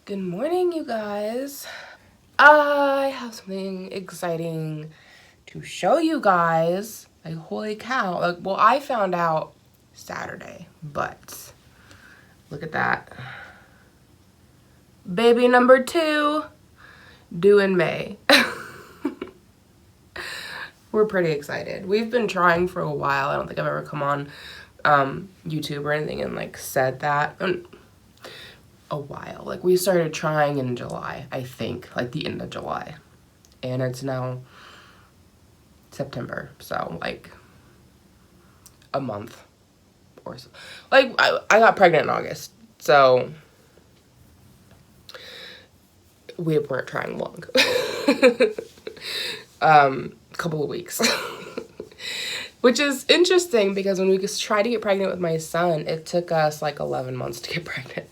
Good morning, you guys. I have something exciting to show you guys. Like, holy cow. Like, well, I found out Saturday, but look at that. Baby number 2 due in May. We're pretty excited. We've been trying for a while. I don't think I've ever come on YouTube or anything and like said that. A while. Like, we started trying in July, I think, like the end of July. And it's now September, so like a month or so. Like, I got pregnant in August, so we weren't trying long. Couple of weeks. Which is interesting because when we tried to get pregnant with my son, it took us like 11 months to get pregnant.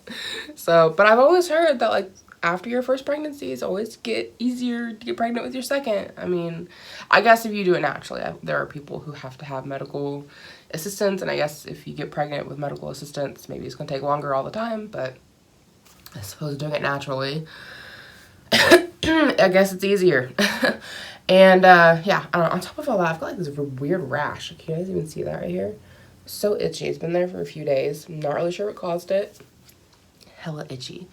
So, but I've always heard that like after your first pregnancy, it's always get easier to get pregnant with your second. I mean, I guess if you do it naturally, there are people who have to have medical assistance, and I guess if you get pregnant with medical assistance, maybe it's gonna take longer all the time, but I suppose doing it naturally, I guess it's easier. And yeah, I don't know, on top of all that, I've got like this weird rash. Can you guys even see that right here? So itchy. It's been there for a few days. I'm not really sure what caused it. Hella itchy.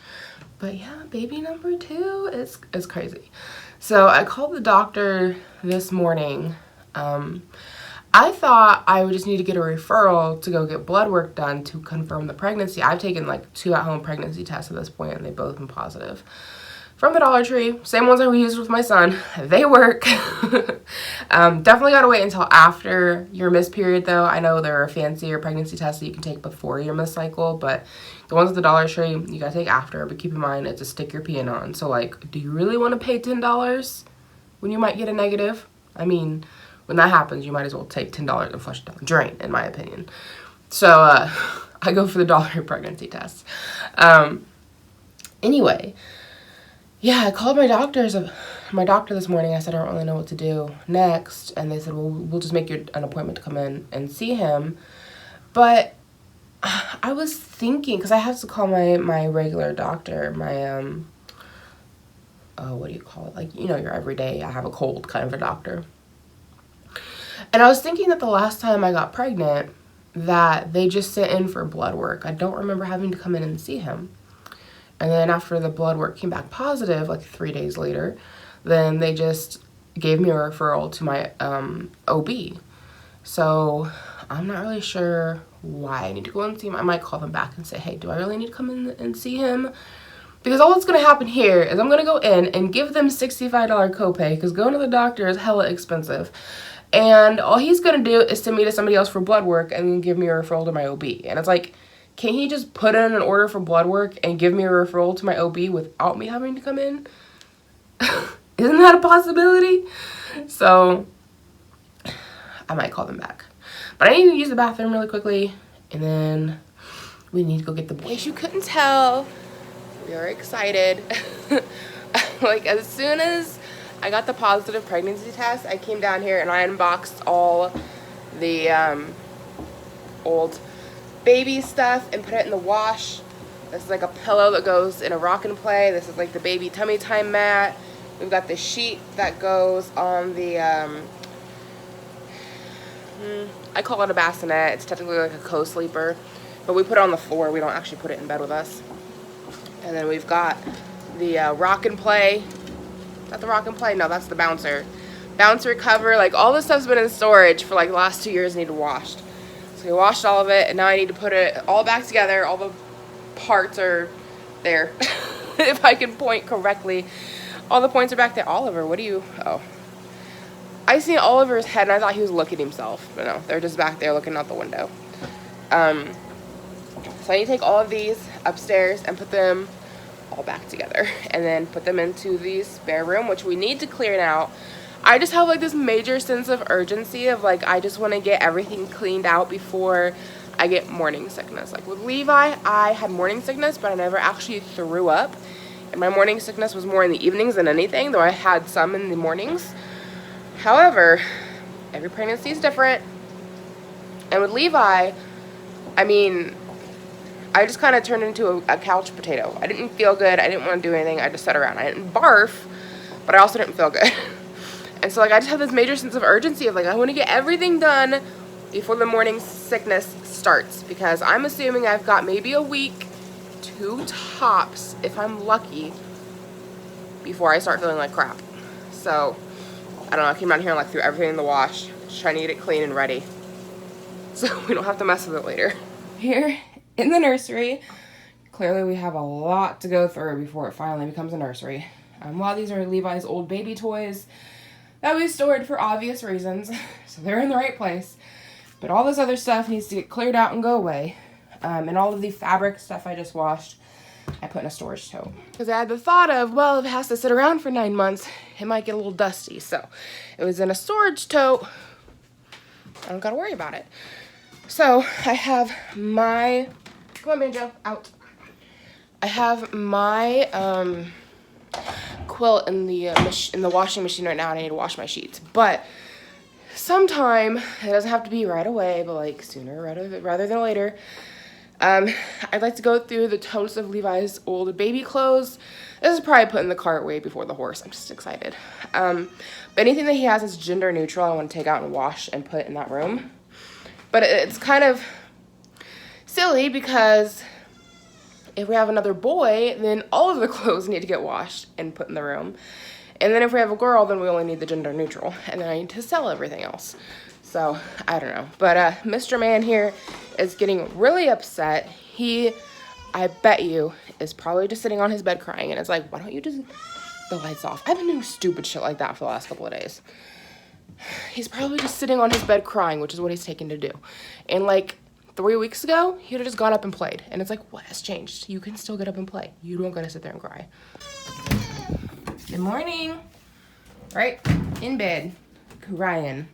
But yeah, baby number 2 is crazy. So I called the doctor this morning. I thought I would just need to get a referral to go get blood work done to confirm the pregnancy. I've taken like 2 at-home pregnancy tests at this point, and they've both been positive. From the Dollar Tree, same ones I used with my son. They work. Definitely gotta wait until after your missed period, though. I know there are fancier pregnancy tests that you can take before your missed cycle, but the ones at the Dollar Tree, you gotta take after. But keep in mind, it's a stick your pee in on. So, like, do you really want to pay $10 when you might get a negative? I mean, when that happens, you might as well take $10 and flush it down the drain, in my opinion. So, I go for the Dollar pregnancy test. Anyway. Yeah, I called my doctor this morning. I said I don't really know what to do next, and they said, well, we'll just make you an appointment to come in and see him. But I was thinking, because I have to call my regular doctor, my what do you call it? Like, you know, your everyday I have a cold kind of a doctor. And I was thinking that the last time I got pregnant, that they just sent in for blood work. I don't remember having to come in and see him. And then after the blood work came back positive, like 3 days later, then they just gave me a referral to my OB. So I'm not really sure why I need to go and see him. I might call them back and say, hey, do I really need to come in and see him? Because all that's going to happen here is I'm going to go in and give them $65 copay, because going to the doctor is hella expensive. And all he's going to do is send me to somebody else for blood work and then give me a referral to my OB. And it's like, can he just put in an order for blood work and give me a referral to my OB without me having to come in? Isn't that a possibility? So I might call them back. But I need to use the bathroom really quickly, and then we need to go get the boys. In case you couldn't tell, we are excited. Like, as soon as I got the positive pregnancy test, I came down here and I unboxed all the old baby stuff and put it in the wash. This is like a pillow that goes in a rock and play. This is like the baby tummy time mat. We've got the sheet that goes on the I call it a bassinet. It's technically like a co-sleeper, but we put it on the floor. We don't actually put it in bed with us. And then we've got the rock and play. Is that the rock and play? No, that's the bouncer cover. Like, all this stuff's been in storage for like the last 2 years, needed washed. So we washed all of it, and now I need to put it all back together. All the parts are there. If I can point correctly. All the points are back there. Oliver, what do you... Oh. I seen Oliver's head, and I thought he was looking at himself. But no, they're just back there looking out the window. So I need to take all of these upstairs and put them all back together. And then put them into the spare room, which we need to clear now. I just have like this major sense of urgency of like, I just want to get everything cleaned out before I get morning sickness. Like with Levi, I had morning sickness, but I never actually threw up. And my morning sickness was more in the evenings than anything, though I had some in the mornings. However, every pregnancy is different. And with Levi, I mean, I just kind of turned into a couch potato. I didn't feel good. I didn't want to do anything. I just sat around. I didn't barf, but I also didn't feel good. And so like I just have this major sense of urgency of like I want to get everything done before the morning sickness starts, because I'm assuming I've got maybe a week, 2 tops, if I'm lucky, before I start feeling like crap. So I don't know, I came down here and like threw everything in the wash, just trying to get it clean and ready so we don't have to mess with it later. Here in the nursery, clearly we have a lot to go through before it finally becomes a nursery. A lot of these are Levi's old baby toys that we stored for obvious reasons, so they're in the right place. But all this other stuff needs to get cleared out and go away. And all of the fabric stuff I just washed, I put in a storage tote. Because I had the thought of, well, if it has to sit around for 9 months, it might get a little dusty. So it was in a storage tote. I don't gotta worry about it. So I have my, come on Banjo, out. I have my quilt in the washing machine right now, and I need to wash my sheets. But sometime, it doesn't have to be right away, but like sooner rather than later, I'd like to go through the totes of Levi's old baby clothes. This is probably put in the cart way before the horse. I'm just excited. But anything that he has that's gender neutral, I want to take out and wash and put in that room. But it's kind of silly because if we have another boy, then all of the clothes need to get washed and put in the room. And then if we have a girl, then we only need the gender neutral. And then I need to sell everything else. So, I don't know. But Mr. Man here is getting really upset. He, I bet you, is probably just sitting on his bed crying. And it's like, why don't you just the lights off? I've been doing stupid shit like that for the last couple of days. He's probably just sitting on his bed crying, which is what he's taken to do. And like 3 weeks ago, he would have just gone up and played. And it's like, what has changed? You can still get up and play. You don't gotta sit there and cry. Good morning. Right in bed, crying.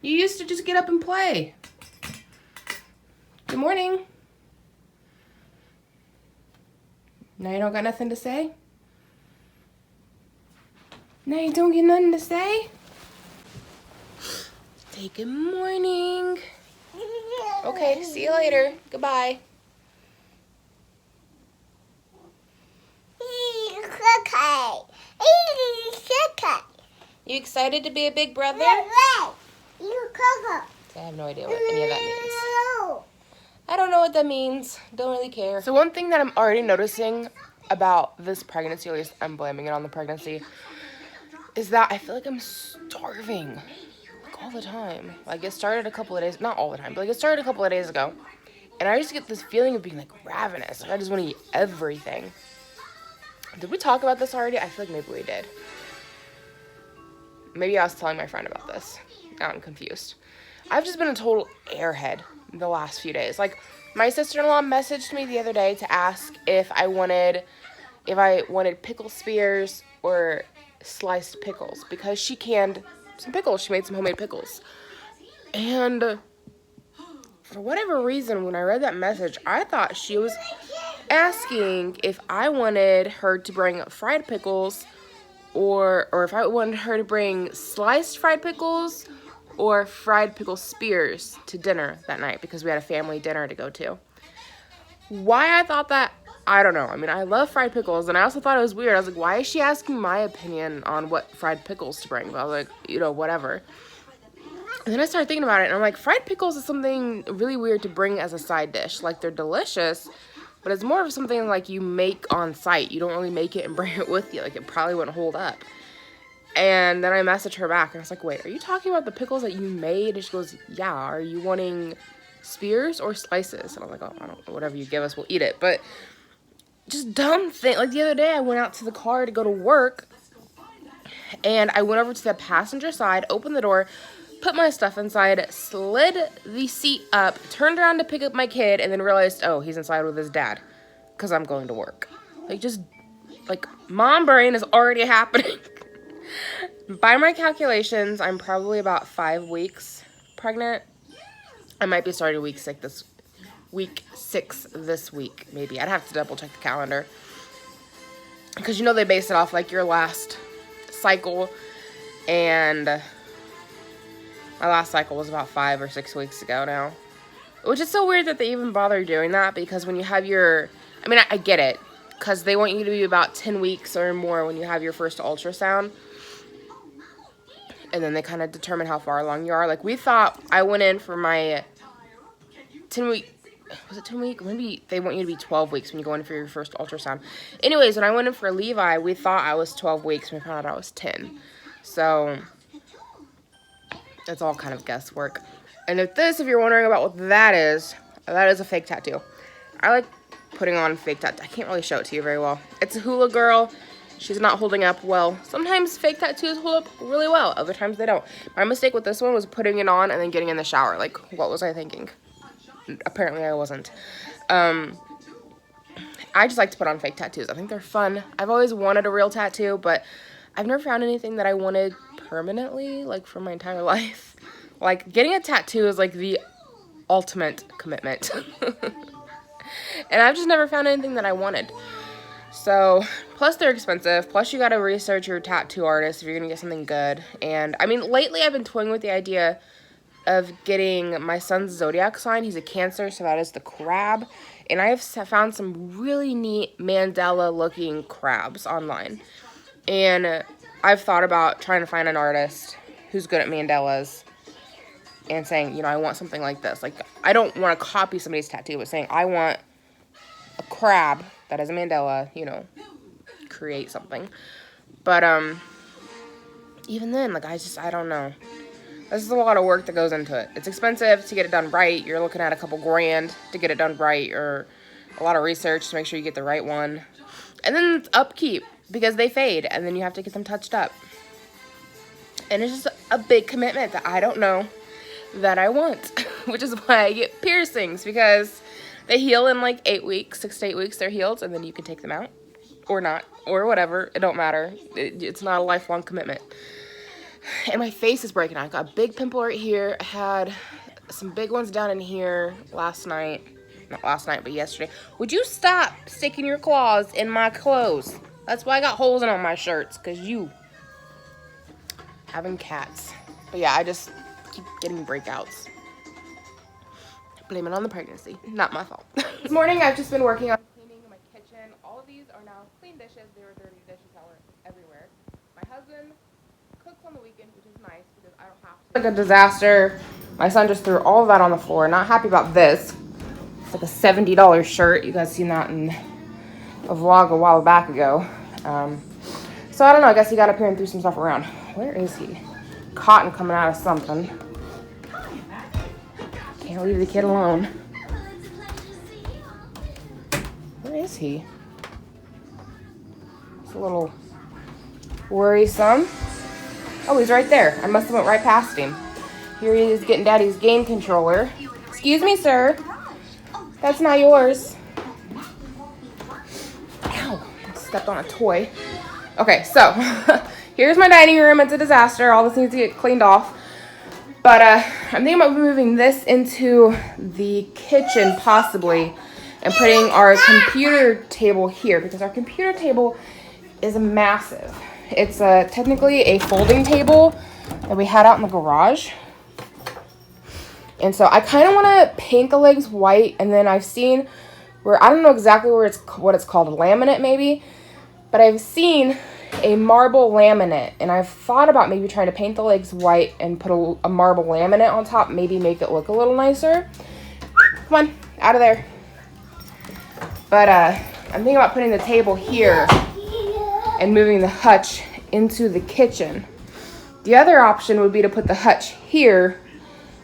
You used to just get up and play. Good morning. Now you don't got nothing to say? Now you don't get nothing to say? Say good morning. Okay, see you later. Goodbye. You excited to be a big brother? I have no idea what any of that means. I don't know what that means. Don't really care. So one thing that I'm already noticing about this pregnancy, or at least I'm blaming it on the pregnancy, is that I feel like I'm starving. Like all the time. Like it started a couple of days, not all the time, but like it started a couple of days ago. And I used to get this feeling of being like ravenous. Like I just want to eat everything. Did we talk about this already? I feel like maybe we did. Maybe I was telling my friend about this. Now I'm confused. I've just been a total airhead the last few days. Like, my sister-in-law messaged me the other day to ask if I wanted pickle spears or sliced pickles, because she canned some pickles. She made some homemade pickles. And for whatever reason, when I read that message, I thought she was asking if I wanted her to bring fried pickles or if I wanted her to bring sliced fried pickles or fried pickle spears to dinner that night, because we had a family dinner to go to. Why I thought that, I don't know. I mean, I love fried pickles, and I also thought it was weird. I was like, why is she asking my opinion on what fried pickles to bring? But I was like, you know, whatever. And then I started thinking about it, and I'm like, fried pickles is something really weird to bring as a side dish. Like, they're delicious, but it's more of something like you make on site. You don't really make it and bring it with you. Like, it probably wouldn't hold up. And then I messaged her back, and I was like, wait, are you talking about the pickles that you made? And she goes, yeah, are you wanting spears or slices? And I'm like, oh, I don't know, whatever you give us, we'll eat it. But just dumb thing. Like, the other day, I went out to the car to go to work, and I went over to the passenger side, opened the door, put my stuff inside, slid the seat up, turned around to pick up my kid, and then realized, oh, he's inside with his dad, because I'm going to work. Like, just, like, mom brain is already happening. By my calculations, I'm probably about 5 weeks pregnant. I might be starting week 6 this week, maybe. I'd have to double check the calendar, because you know they base it off like your last cycle, and my last cycle was about 5 or 6 weeks ago now. Which is so weird that they even bother doing that, because when you have your, I mean, I get it, because they want you to be about 10 weeks or more when you have your first ultrasound. And then they kind of determine how far along you are. Like, we thought, I went in for my 10-week, was it 10 week? Maybe they want you to be 12 weeks when you go in for your first ultrasound. Anyways, when I went in for Levi, we thought I was 12 weeks, and we found out I was 10. So, it's all kind of guesswork. And if you're wondering about what that is a fake tattoo. I like putting on fake tattoo. I can't really show it to you very well. It's a hula girl. She's not holding up well. Sometimes fake tattoos hold up really well. Other times they don't. My mistake with this one was putting it on and then getting in the shower. Like, what was I thinking? Apparently I wasn't. I just like to put on fake tattoos. I think they're fun. I've always wanted a real tattoo, but I've never found anything that I wanted permanently, like, for my entire life. Like, getting a tattoo is like the ultimate commitment. And I've just never found anything that I wanted. So, plus they're expensive. Plus you gotta research your tattoo artist if you're gonna get something good. And, I mean, lately I've been toying with the idea of getting my son's zodiac sign. He's a Cancer, so that is the crab. And I have found some really neat mandala-looking crabs online. And I've thought about trying to find an artist who's good at mandalas and saying, you know, I want something like this. Like, I don't want to copy somebody's tattoo, but saying, I want a crab that has a mandala, you know, create something. But, even then, like, I don't know. This is a lot of work that goes into it. It's expensive to get it done right. You're looking at a couple grand to get it done right, or a lot of research to make sure you get the right one. And then it's upkeep, because they fade, and then you have to get them touched up. And it's just a big commitment that I don't know that I want, which is why I get piercings, because they heal in like 8 weeks, 6 to 8 weeks, they're healed, and then you can take them out, or not, or whatever, it don't matter. It's not a lifelong commitment. And my face is breaking out. I got a big pimple right here. I had some big ones down in here last night. Not last night, but yesterday. Would you stop sticking your claws in my clothes? That's why I got holes in all my shirts, because you having cats. But yeah, I just keep getting breakouts. Blame it on the pregnancy. Not my fault. This morning, I've just been working on cleaning my kitchen. All of these are now clean dishes. There were dirty dishes everywhere. My husband cooks on the weekend, which is nice because I don't have to. Like a disaster. My son just threw all of that on the floor. Not happy about this. It's like a $70 shirt. You guys seen that in a vlog a while back ago. So I don't know. I guess he got up here and threw some stuff around. Where is he? Cotton coming out of something. Can't leave the kid alone. Where is he? It's a little worrisome. Oh, he's right there. I must have went right past him. Here he is getting Daddy's game controller. Excuse me, sir. That's not yours. Ow. I stepped on a toy. Okay, so here's my dining room. It's a disaster. All this needs to get cleaned off. But I'm thinking about moving this into the kitchen, possibly, and putting our computer table here, because our computer table is massive. It's technically a folding table that we had out in the garage. And so I kind of want to paint the legs white, and then I've seen where, I don't know exactly what it's called, a laminate maybe, but I've seen a marble laminate, and I've thought about maybe trying to paint the legs white and put a marble laminate on top, maybe make it look a little nicer. Come on, out of there. But I'm thinking about putting the table here and moving the hutch into the kitchen. The other option would be to put the hutch here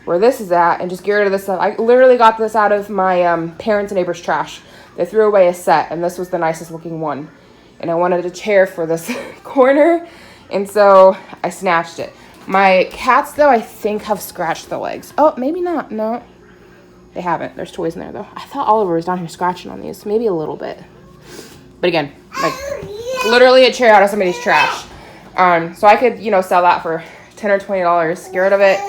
where this is at and just get rid of this stuff. I literally got this out of my parents' and neighbors' trash. They threw away a set, and this was the nicest looking one. And I wanted a chair for this corner, and so I snatched it. My cats, though, I think have scratched the legs. Oh, maybe not. No, they haven't. There's toys in there, though. I thought Oliver was down here scratching on these. Maybe a little bit. But again, like, literally a chair out of somebody's trash. So I could, sell that for $10 or $20, get rid of it,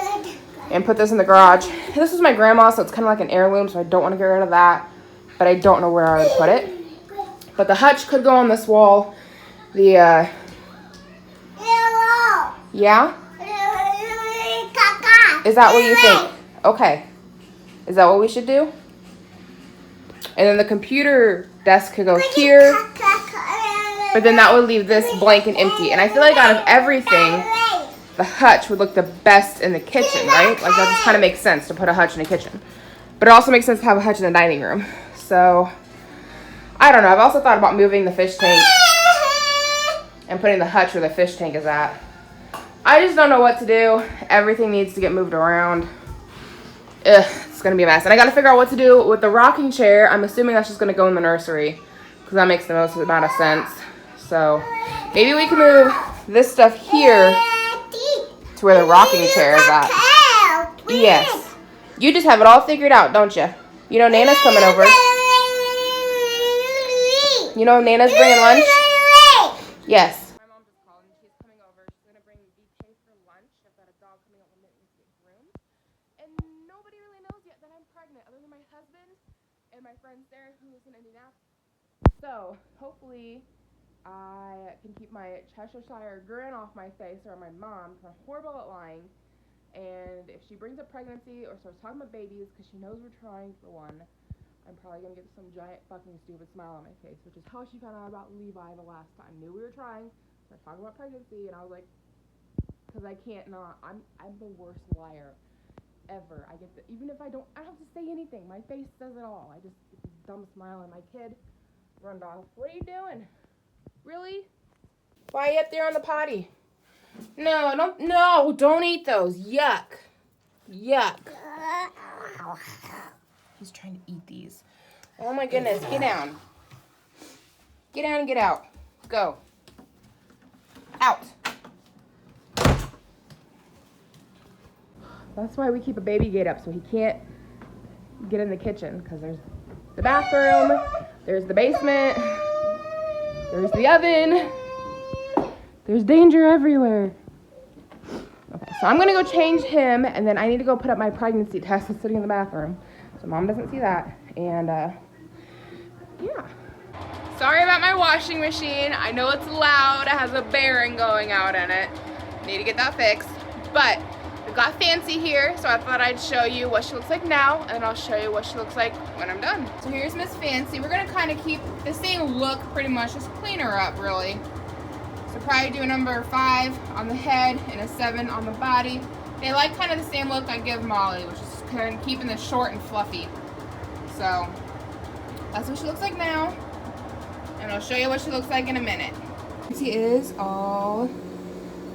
and put this in the garage. This is my grandma's, so it's kind of like an heirloom, so I don't want to get rid of that, but I don't know where I would put it. But the hutch could go on this wall. The, yeah? Is that what you think? Okay. Is that what we should do? And then the computer desk could go here. But then that would leave this blank and empty. And I feel like out of everything, the hutch would look the best in the kitchen, right? Like that just kind of makes sense to put a hutch in the kitchen. But it also makes sense to have a hutch in the dining room. So, I don't know. I've also thought about moving the fish tank and putting the hutch where the fish tank is at. I just don't know what to do. Everything needs to get moved around. Ugh, it's gonna be a mess. And I gotta figure out what to do with the rocking chair. I'm assuming that's just gonna go in the nursery because that makes the most amount of sense. So maybe we can move this stuff here to where the rocking chair is at. Yes. You just have it all figured out, don't you? You know Nana's coming over. You know Nana's bringing lunch? Yes. My mom just called and she's coming over. She's going to bring BK for lunch. I've got a dog coming over that needs to get groomed. And nobody really knows yet that I'm pregnant other than my husband and my friend Sarah who lives in Indianapolis. So hopefully I can keep my Cheshire grin off my face or my mom, because I'm horrible at lying. And if she brings up pregnancy or starts talking about babies because she knows we're trying for one, I'm probably going to get some giant fucking stupid smile on my face, which is how she found out about Levi the last time. Knew we were trying, started talking about pregnancy, and I was like, because I can't not. I'm the worst liar ever. I get even if I don't have to say anything. My face says it all. I just get this dumb smile, and my kid runs off. What are you doing? Really? Why are you up there on the potty? No, don't eat those. Yuck. Yuck. He's trying to eat these. Oh my goodness, get down. Get down and get out. Go. Out. That's why we keep a baby gate up so he can't get in the kitchen, because there's the bathroom, there's the basement, there's the oven. There's danger everywhere. Okay, so I'm going to go change him, and then I need to go put up my pregnancy test that's sitting in the bathroom. So Mom doesn't see that. And, yeah. Sorry about my washing machine. I know it's loud. It has a bearing going out in it. Need to get that fixed. But we got Fancy here, so I thought I'd show you what she looks like now, and I'll show you what she looks like when I'm done. So here's Miss Fancy. We're going to kind of keep the same look pretty much. Just clean her up, really. So probably do a number 5 on the head and a 7 on the body. They like kind of the same look I give Molly, which is kind of keeping this short and fluffy. So that's what she looks like now. And I'll show you what she looks like in a minute. She is all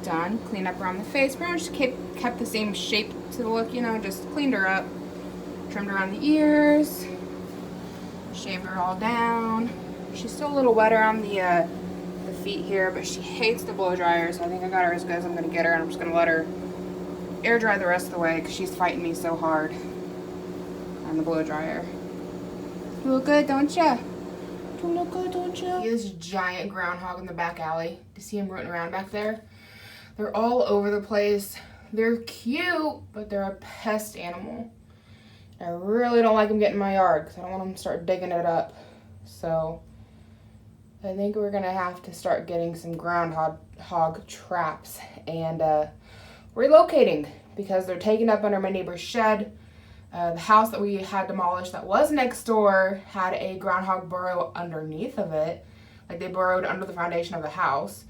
done. Cleaned up around the face. Pretty much kept the same shape to the look, you know, just cleaned her up. Trimmed around the ears. Shaved her all down. She's still a little wet around the feet here, but she hates the blow dryer, so I think I got her as good as I'm going to get her, and I'm just going to let her air dry the rest of the way because she's fighting me so hard on the blow dryer. You look good, don't ya? You look good, don't ya? This giant groundhog in the back alley. To see him rooting around back there. They're all over the place. They're cute, but they're a pest animal. I really don't like them getting in my yard because I don't want them to start digging it up. So I think we're going to have to start getting some groundhog traps and relocating because they're taken up under my neighbor's shed. The house that we had demolished that was next door had a groundhog burrow underneath of it. Like they burrowed under the foundation of the house.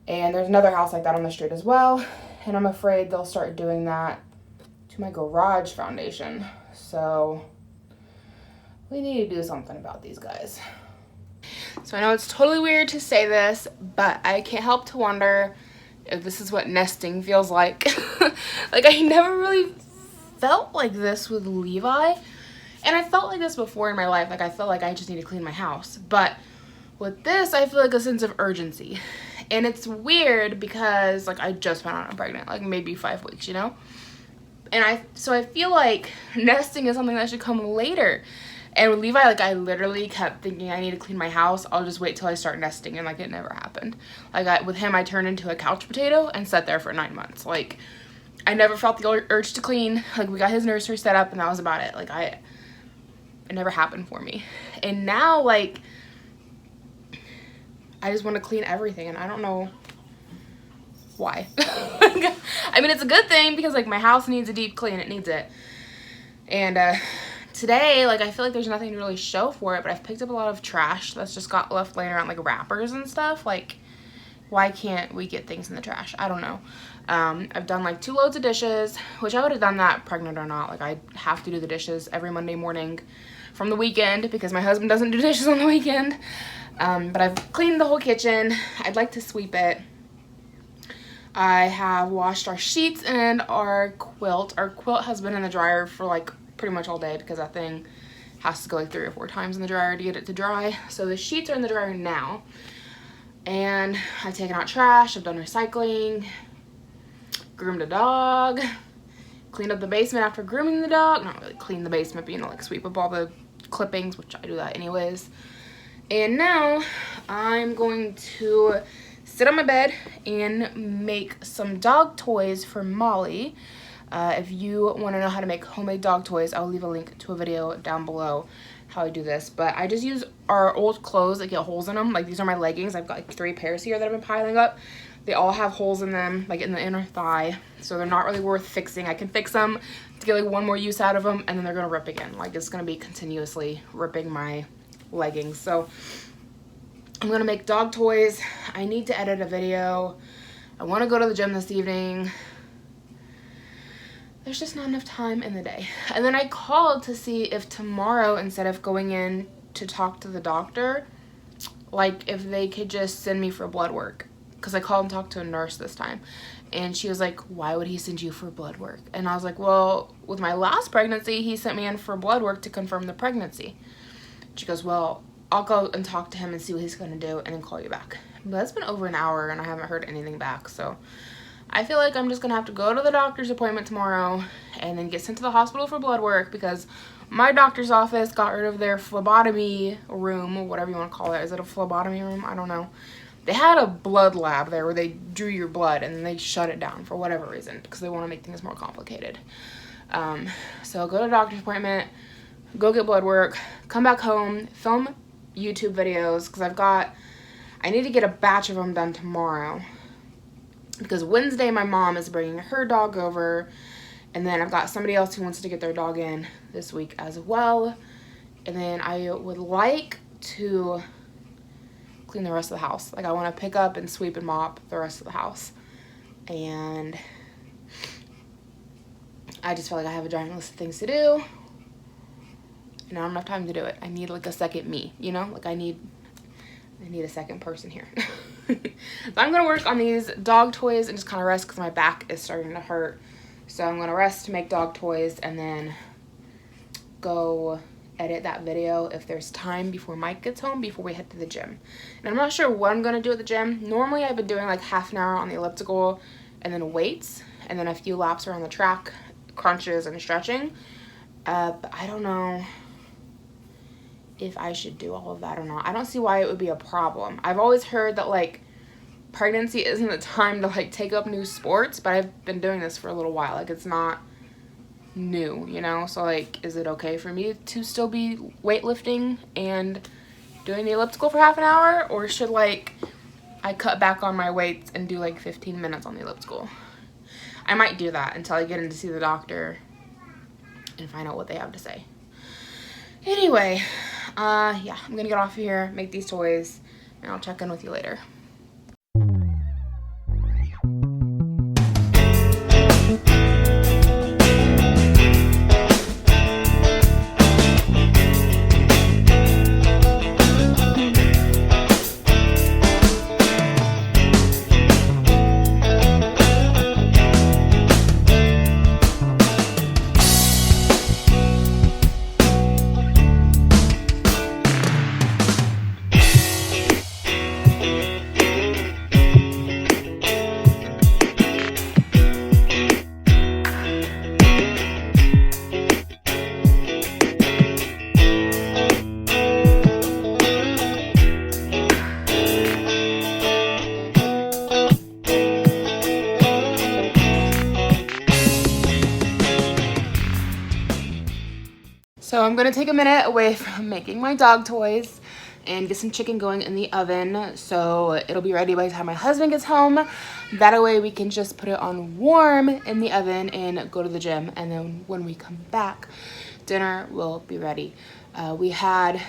And there's another house like that on the street as well. And I'm afraid they'll start doing that to my garage foundation. So we need to do something about these guys. So I know it's totally weird to say this, but I can't help to wonder if this is what nesting feels like. Like I never really felt like this with Levi. And I felt like this before in my life. Like I felt like I just need to clean my house. But with this, I feel like a sense of urgency. And it's weird because like I just found out I'm pregnant, like maybe 5 weeks, you know? And so I feel like nesting is something that should come later. And with Levi, like I literally kept thinking I need to clean my house. I'll just wait till I start nesting, and like it never happened. Like with him, I turned into a couch potato and sat there for 9 months. Like I never felt the urge to clean. Like we got his nursery set up and that was about it. Like it never happened for me. And now like I just want to clean everything, and I don't know why. I mean, it's a good thing because like my house needs a deep clean. It needs it. And today, like, I feel like there's nothing to really show for it, but I've picked up a lot of trash that's just got left laying around, like wrappers and stuff. Like, why can't we get things in the trash? I don't know. I've done like 2 loads of dishes, which I would have done that pregnant or not. Like, I have to do the dishes every Monday morning from the weekend because my husband doesn't do dishes on the weekend. But I've cleaned the whole kitchen. I'd like to sweep it. I have washed our sheets and our quilt. Our quilt has been in the dryer for like pretty much all day because that thing has to go like 3 or 4 times in the dryer to get it to dry. So the sheets are in the dryer now. And I've taken out trash, I've done recycling, groomed a dog, cleaned up the basement after grooming the dog. Not really clean the basement, but you know, like sweep up all the clippings, which I do that anyways. And now I'm going to sit on my bed and make some dog toys for Molly. If you want to know how to make homemade dog toys, I'll leave a link to a video down below how I do this. But I just use our old clothes that get holes in them. Like, these are my leggings. I've got like 3 pairs here that I've been piling up. They all have holes in them, like in the inner thigh, so they're not really worth fixing. I can fix them to get like 1 more use out of them, and then they're gonna rip again. Like, it's gonna be continuously ripping my leggings. So I'm gonna make dog toys. I need to edit a video. I want to go to the gym this evening. There's just not enough time in the day. And then I called to see if tomorrow, instead of going in to talk to the doctor, like if they could just send me for blood work. Because I called and talked to a nurse this time. And she was like, why would he send you for blood work? And I was like, well, with my last pregnancy, he sent me in for blood work to confirm the pregnancy. She goes, well, I'll go and talk to him and see what he's going to do and then call you back. But that's been over an hour and I haven't heard anything back. So I feel like I'm just going to have to go to the doctor's appointment tomorrow and then get sent to the hospital for blood work because my doctor's office got rid of their phlebotomy room, or whatever you want to call it. Is it a phlebotomy room? I don't know. They had a blood lab there where they drew your blood and then they shut it down for whatever reason because they want to make things more complicated. So I'll go to a doctor's appointment, go get blood work, come back home, film YouTube videos because I need to get a batch of them done tomorrow because Wednesday my mom is bringing her dog over, and then I've got somebody else who wants to get their dog in this week as well, and then I would like to clean the rest of the house. Like, I want to pick up and sweep and mop the rest of the house, and I just feel like I have a giant list of things to do and I don't have time to do it. I need like a second me, you know? Like, I need a second person here. So I'm gonna work on these dog toys and just kind of rest because my back is starting to hurt. So I'm gonna rest to make dog toys and then go edit that video if there's time before Mike gets home, before we head to the gym. And I'm not sure what I'm gonna do at the gym. Normally I've been doing like half an hour on the elliptical and then weights and then a few laps around the track, crunches and stretching. But I don't know if I should do all of that or not. I don't see why it would be a problem. I've always heard that like pregnancy isn't the time to like take up new sports, but I've been doing this for a little while. Like, it's not new, you know? So like, is it okay for me to still be weightlifting and doing the elliptical for half an hour? Or should like I cut back on my weights and do like 15 minutes on the elliptical? I might do that until I get in to see the doctor and find out what they have to say. Anyway, yeah, I'm gonna get off of here, make these toys, and I'll check in with you later. So I'm gonna take a minute away from making my dog toys and get some chicken going in the oven so it'll be ready by the time my husband gets home. That way we can just put it on warm in the oven and go to the gym, and then when we come back, dinner will be ready. We had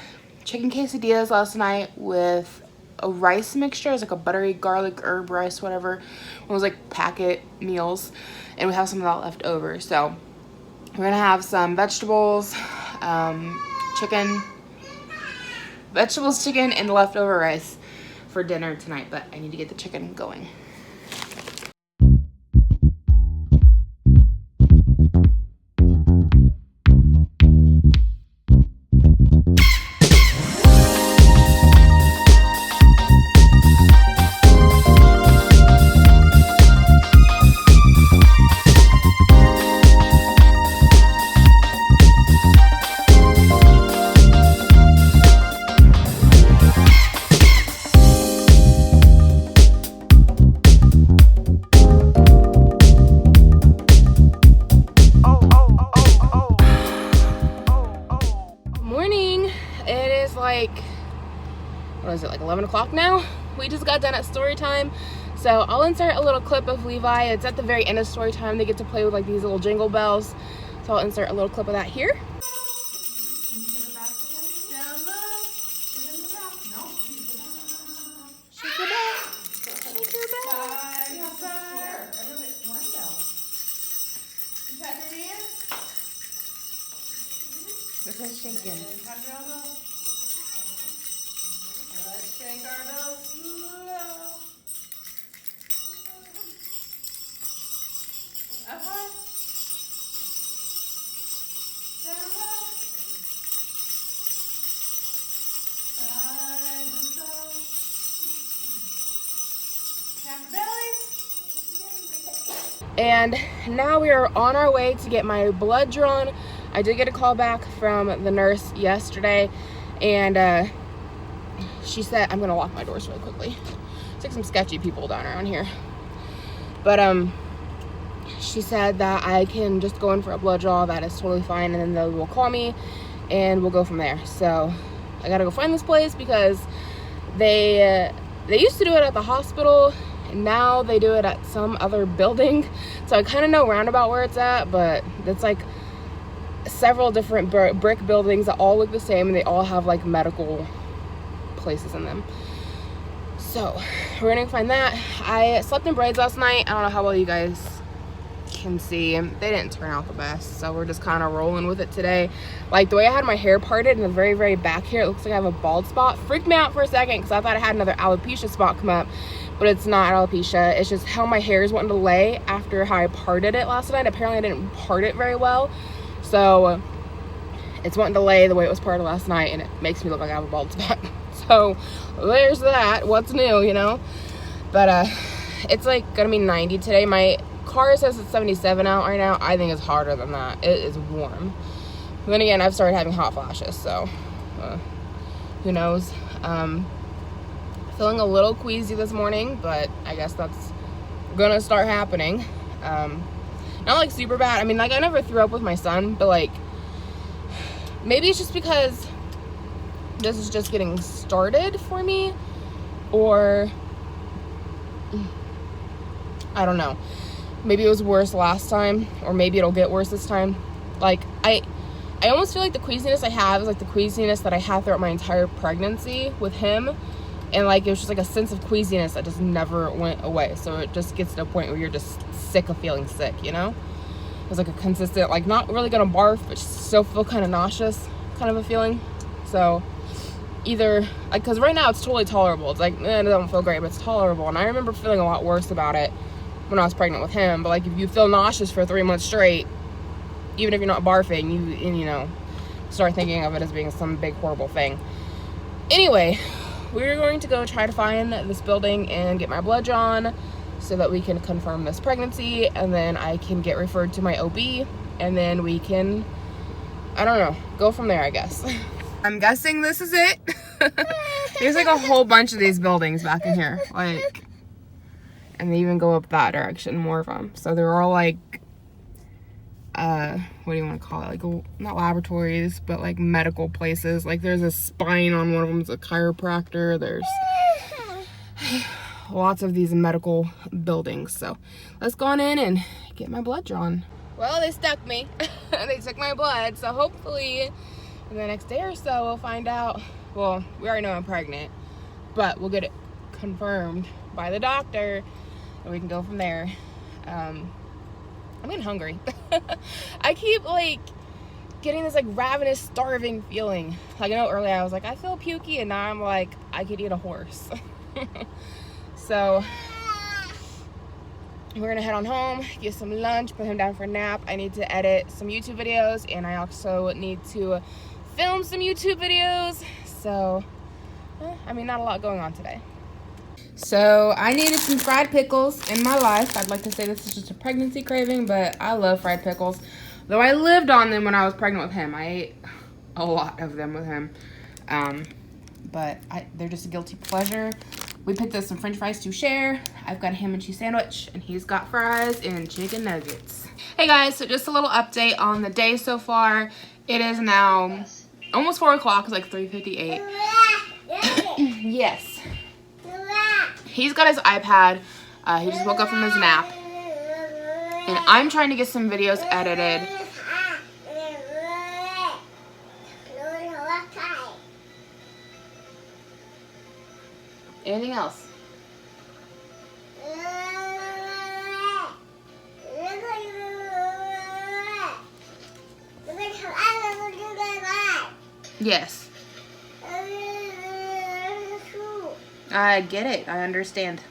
chicken quesadillas last night with a rice mixture. It's like a buttery garlic herb rice, whatever. It was like packet meals, and we have some of that left over. So we're gonna have some vegetables, chicken, and leftover rice for dinner tonight, but I need to get the chicken going. What is it, like 11 o'clock now? We just got done at story time, so I'll insert a little clip of Levi. It's at the very end of story time. They get to play with like these little jingle bells, so I'll insert a little clip of that here. Shaking. Let's shake our bells slow. Up high. Down low. Side to side. Tap the bellies. And now we are on our way to get my blood drawn. I did get a call back from the nurse yesterday, and she said, I'm gonna lock my doors really quickly. It's like some sketchy people down around here. But she said that I can just go in for a blood draw, that is totally fine, and then they will call me and we'll go from there. So I gotta go find this place because they used to do it at the hospital, and now they do it at some other building. So I kind of know roundabout where it's at, but it's like several different brick buildings that all look the same, and they all have like medical places in them. So we're gonna find that. I slept in braids last night. I don't know how well you guys can see. They didn't turn out the best, so we're just kind of rolling with it today. Like the way I had my hair parted in the very, very back here, it looks like I have a bald spot. Freaked me out for a second because I thought I had another alopecia spot come up, but it's not alopecia. It's just how my hair is wanting to lay after how I parted it last night. Apparently I didn't part it very well, so it's wanting to lay the way it was parted last night, and it makes me look like I have a bald spot. So there's that. What's new, you know? But it's like gonna be 90 today. My car says it's 77 out right now. I think it's harder than that. It is warm. But then again, I've started having hot flashes, so who knows? Feeling a little queasy this morning, but I guess that's gonna start happening. Not like super bad. I mean, like I never threw up with my son, but like maybe it's just because this is just getting started for me, or I don't know. Maybe it was worse last time, or maybe it'll get worse this time. Like I almost feel like the queasiness I have is like the queasiness that I had throughout my entire pregnancy with him, and like it was just like a sense of queasiness that just never went away. So it just gets to a point where you're just sick of feeling sick, you know? It was like a consistent, like not really gonna barf, but still feel kind of nauseous kind of a feeling. So either like, because right now it's totally tolerable. It's like it don't feel great, but it's tolerable. And I remember feeling a lot worse about it when I was pregnant with him. But like if you feel nauseous for 3 months straight, even if you're not barfing, you know, start thinking of it as being some big horrible thing. Anyway, we're going to go try to find this building and get my blood drawn so that we can confirm this pregnancy, and then I can get referred to my OB, and then we can, I don't know, go from there, I guess. I'm guessing this is it. There's like a whole bunch of these buildings back in here, like, and they even go up that direction, more of them. So they're all like what do you want to call it? Like, not laboratories, but like medical places. Like, there's a spine on one of them, it's a chiropractor. There's lots of these medical buildings. So let's go on in and get my blood drawn. Well, they stuck me. They took my blood, so hopefully in the next day or so we'll find out. Well, we already know I'm pregnant, but we'll get it confirmed by the doctor and we can go from there. I'm getting hungry. I keep like getting this like ravenous, starving feeling. Like, I know earlier I was like, I feel pukey, and now I'm like, I could eat a horse. So we're gonna head on home, get some lunch, put him down for a nap. I need to edit some YouTube videos, and I also need to film some YouTube videos. So, I mean, not a lot going on today. So I needed some fried pickles in my life. I'd like to say this is just a pregnancy craving, but I love fried pickles. Though I lived on them when I was pregnant with him. I ate a lot of them with him. But they're just a guilty pleasure. We picked up some french fries to share. I've got a ham and cheese sandwich, and he's got fries and chicken nuggets. Hey guys, so just a little update on the day so far. It is now almost 4 o'clock. It's like 3:58. Yes. He's got his iPad. He just woke up from his nap. And I'm trying to get some videos edited. Anything else? Yes. I get it. I understand.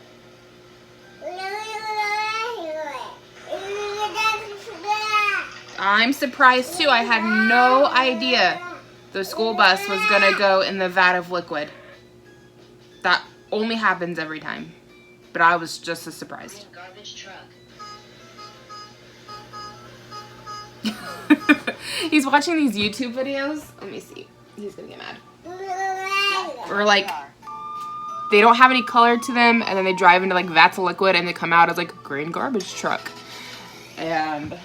I'm surprised too. I had no idea the school bus was gonna go in the vat of liquid. That only happens every time. But I was just as surprised. Garbage truck. He's watching these YouTube videos. Let me see. He's gonna get mad. Or like, they don't have any color to them, and then they drive into like vats of liquid and they come out as like a green garbage truck. And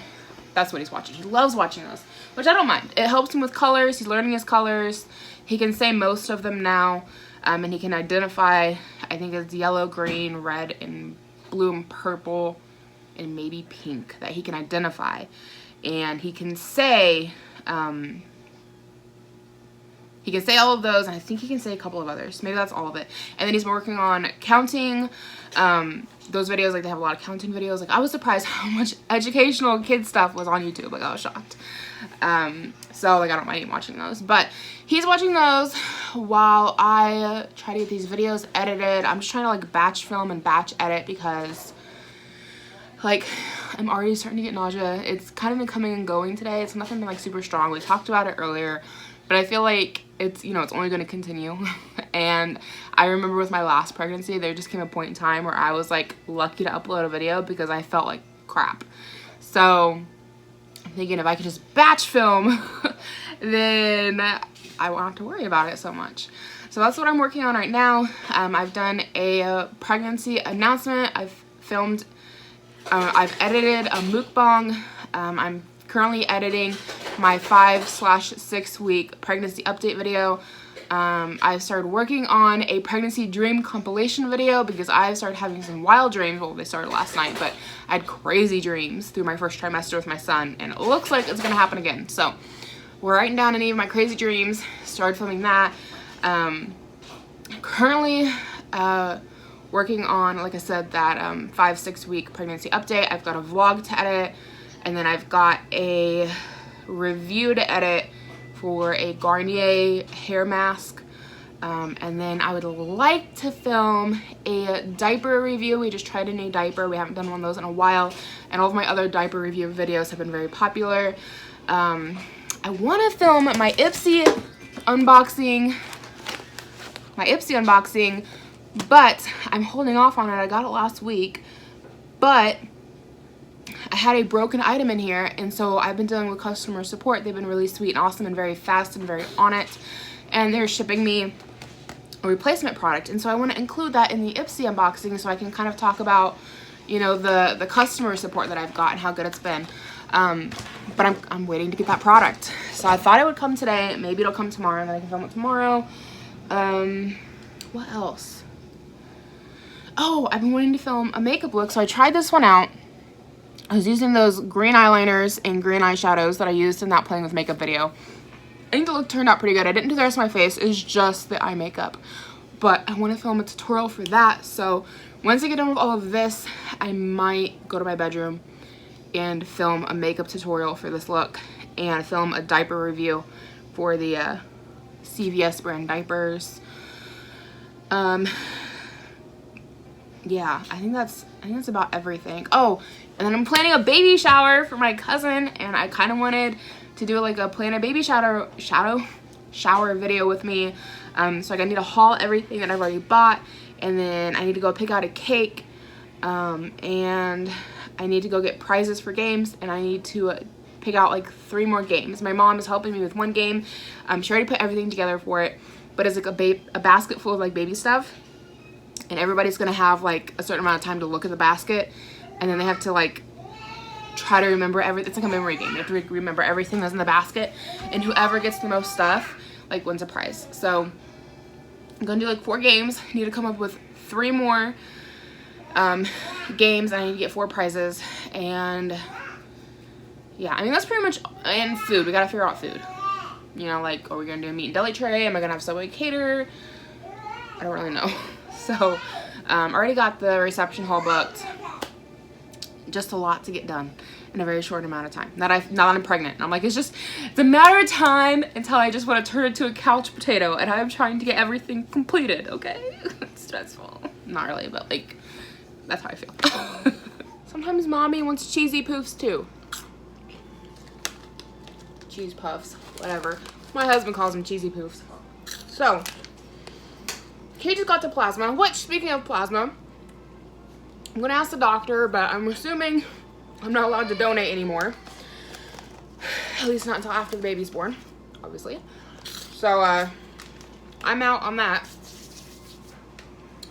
that's what he's watching. He loves watching those, which I don't mind. It helps him with colors. He's learning his colors. He can say most of them now, and he can identify, I think it's yellow, green, red, and blue and purple, and maybe pink that he can identify. And he can say, all of those, and I think he can say a couple of others. Maybe that's all of it. And then he's working on counting. Those videos, like, they have a lot of counting videos. Like, I was surprised how much educational kid stuff was on YouTube. Like, I was shocked. So, like, I don't mind even watching those. But he's watching those while I try to get these videos edited. I'm just trying to, like, batch film and batch edit because, like, I'm already starting to get nausea. It's kind of been coming and going today. It's nothing like super strong. We talked about it earlier. But I feel like it's, you know, it's only going to continue. And I remember with my last pregnancy, there just came a point in time where I was like lucky to upload a video because I felt like crap. So I'm thinking if I could just batch film, then I won't have to worry about it so much. So that's what I'm working on right now. I've done a pregnancy announcement. I've filmed, I've edited a mukbang. I'm currently editing my 5/6 week pregnancy update video. I've started working on a pregnancy dream compilation video because I've started having some wild dreams. Well, they started last night, but I had crazy dreams through my first trimester with my son, and it looks like it's gonna happen again. So we're writing down any of my crazy dreams, started filming that. Currently working on, like I said, that 5/6 week pregnancy update. I've got a vlog to edit. And then I've got a review to edit for a Garnier hair mask. And then I would like to film a diaper review. We just tried a new diaper. We haven't done one of those in a while. And all of my other diaper review videos have been very popular. I want to film my Ipsy unboxing. But I'm holding off on it. I got it last week. But I had a broken item in here, and so I've been dealing with customer support. They've been really sweet and awesome and very fast and very on it, and they're shipping me a replacement product. And so I want to include that in the Ipsy unboxing so I can kind of talk about, you know, the customer support that I've got and how good it's been. But I'm waiting to get that product. So I thought it would come today. Maybe it'll come tomorrow and then I can film it tomorrow. What else? Oh, I've been wanting to film a makeup look. So I tried this one out. I was using those green eyeliners and green eyeshadows that I used in that playing with makeup video. I think the look turned out pretty good. I didn't do the rest of my face. It's just the eye makeup. But I want to film a tutorial for that. So once I get done with all of this, I might go to my bedroom and film a makeup tutorial for this look and film a diaper review for the CVS brand diapers. Yeah, I think that's about everything. Oh, and then I'm planning a baby shower for my cousin, and I kind of wanted to do like a plan a baby shower video with me. So I need to haul everything that I've already bought, and then I need to go pick out a cake, and I need to go get prizes for games, and I need to pick out like 3 more games. My mom is helping me with one game. She already put everything together for it, but it's like a basket full of like baby stuff, and everybody's gonna have like a certain amount of time to look at the basket, and then they have to like try to remember everything. It's like a memory game. You have to remember everything that's in the basket, and whoever gets the most stuff like wins a prize. So I'm gonna do like 4 games. I need to come up with 3 more games. I need to get 4 prizes, and yeah, I mean that's pretty much. And food, we gotta figure out food. You know, like, are we gonna do a meat and deli tray? Am I gonna have Subway cater? I don't really know. So already got the reception hall booked. Just a lot to get done in a very short amount of time. Now that I'm pregnant, and I'm like, it's a matter of time until I just want to turn into a couch potato, and I'm trying to get everything completed. Okay, it's stressful. Not really, but like that's how I feel. Sometimes mommy wants cheesy poofs too. Cheese puffs, whatever. My husband calls them cheesy poofs. So Kate just got to plasma, which, speaking of plasma, I'm gonna ask the doctor, but I'm assuming I'm not allowed to donate anymore. At least not until after the baby's born, obviously. So I'm out on that.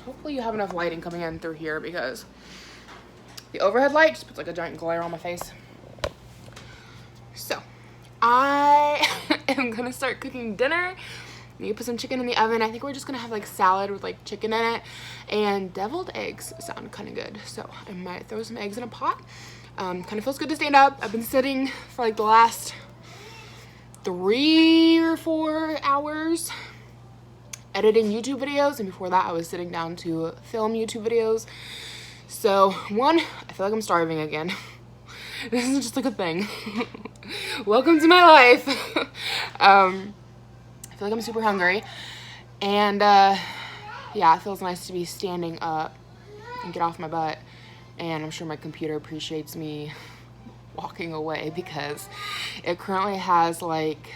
Hopefully you have enough lighting coming in through here, because the overhead light just puts like a giant glare on my face. So I am gonna start cooking dinner. I need to put some chicken in the oven. I think we're just gonna have like salad with like chicken in it, and deviled eggs sound kind of good. So I might throw some eggs in a pot. Kind of feels good to stand up. I've been sitting for like the last 3 or 4 hours editing YouTube videos, and before that I was sitting down to film YouTube videos. So one, I feel like I'm starving again. This is just like a thing. Welcome to my life. I feel like I'm super hungry, and yeah, it feels nice to be standing up and get off my butt, and I'm sure my computer appreciates me walking away, because it currently has like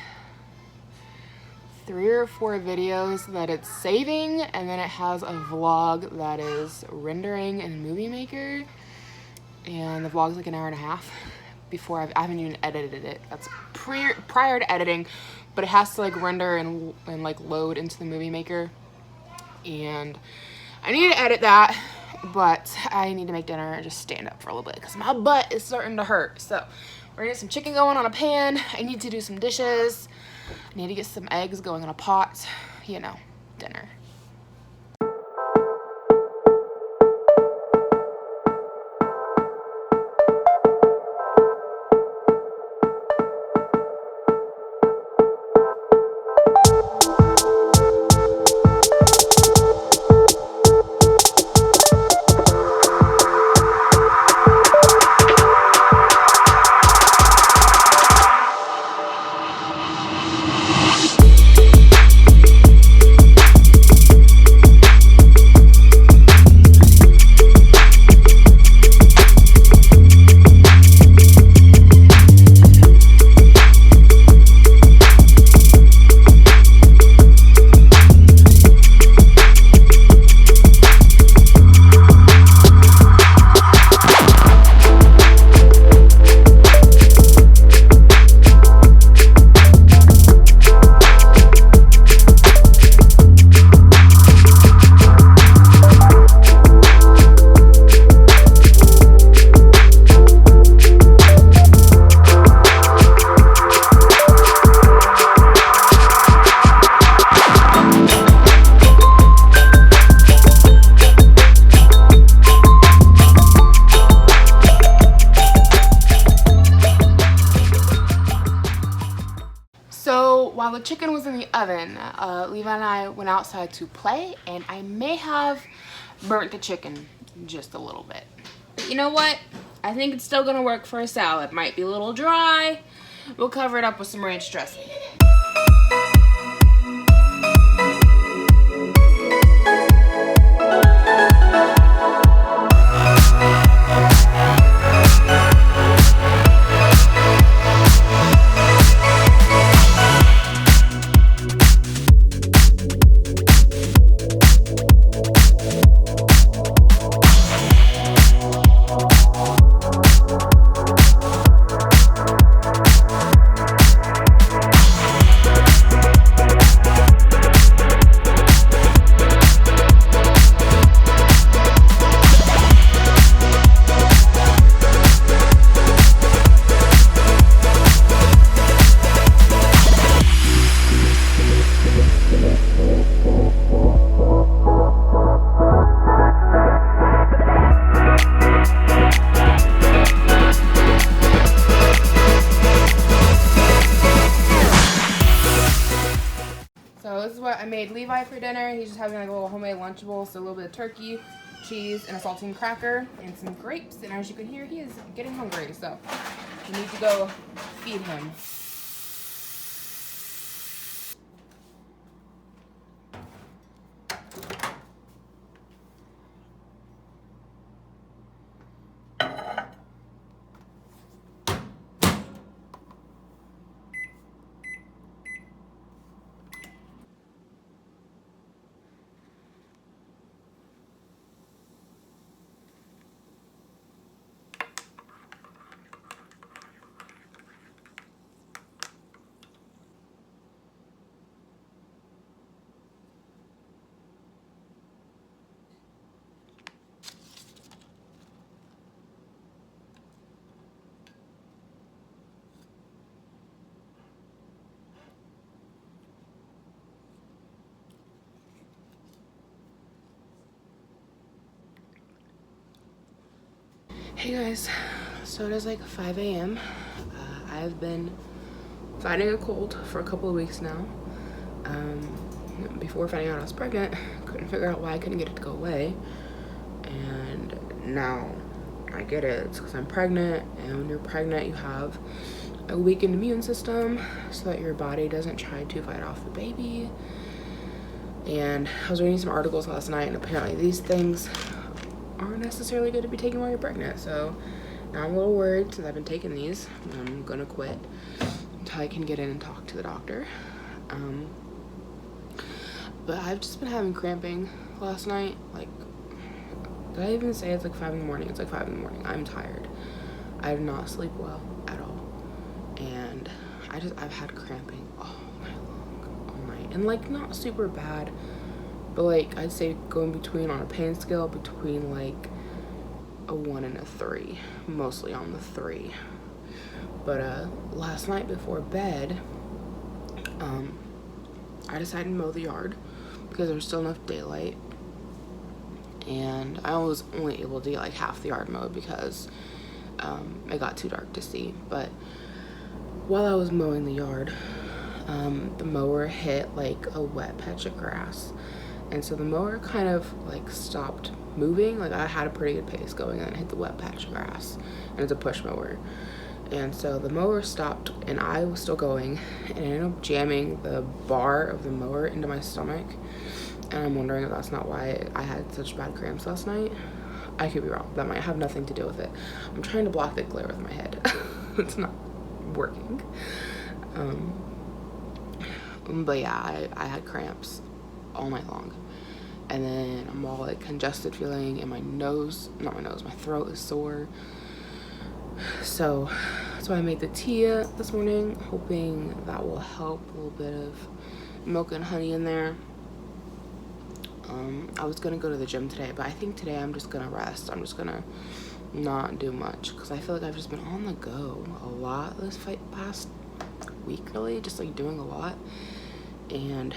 3 or 4 videos that it's saving, and then it has a vlog that is rendering in Movie Maker, and the vlog's like an hour and a half before I haven't even edited it. That's prior to editing, but it has to like render and like load into the Movie Maker, and I need to edit that, but I need to make dinner and just stand up for a little bit because my butt is starting to hurt. So we're gonna get some chicken going on a pan. I need to do some dishes. I need to get some eggs going in a pot. You know, dinner. the chicken was in the oven. Levi and I went outside to play, and I may have burnt the chicken just a little bit. But you know what? I think it's still gonna work for a salad. Might be a little dry. We'll cover it up with some ranch dressing. So this is what I made Levi for dinner. He's just having like a little homemade Lunchable, so a little bit of turkey, cheese, and a saltine cracker, and some grapes. And as you can hear, he is getting hungry, so we need to go feed him. Hey guys, so it is like 5 a.m. I've been fighting a cold for a couple of weeks now. Before finding out I was pregnant, couldn't figure out why I couldn't get it to go away. And now I get it. It's because I'm pregnant, and when you're pregnant you have a weakened immune system so that your body doesn't try to fight off the baby. And I was reading some articles last night, and apparently these things aren't necessarily good to be taken while you're pregnant. So now I'm a little worried since I've been taking these. I'm gonna quit until I can get in and talk to the doctor. But I've just been having cramping last night. Like, did I even say it's like 5 in the morning? It's like 5 in the morning. I'm tired. I did not sleep well at all. And I've had cramping all night long, all night. And like not super bad, but like I'd say going between on a pain scale between like a 1 and a 3, mostly on the 3. But last night before bed, I decided to mow the yard because there was still enough daylight, and I was only able to get like half the yard mowed because it got too dark to see. But while I was mowing the yard, the mower hit like a wet patch of grass, and so the mower kind of like stopped moving. Like I had a pretty good pace going, and it hit the wet patch of grass, and it's a push mower. And so the mower stopped, and I was still going, and I ended up jamming the bar of the mower into my stomach. And I'm wondering if that's not why I had such bad cramps last night. I could be wrong. That might have nothing to do with it. I'm trying to block the glare with my head. It's not working. But yeah, I had cramps all night long. And then I'm all like congested feeling, and my throat is sore. So that's why I made the tea this morning, hoping that will help. A little bit of milk and honey in there. I was gonna go to the gym today, but I think today I'm just gonna rest. I'm just gonna not do much because I feel like I've just been on the go a lot this past week, really, just like doing a lot. And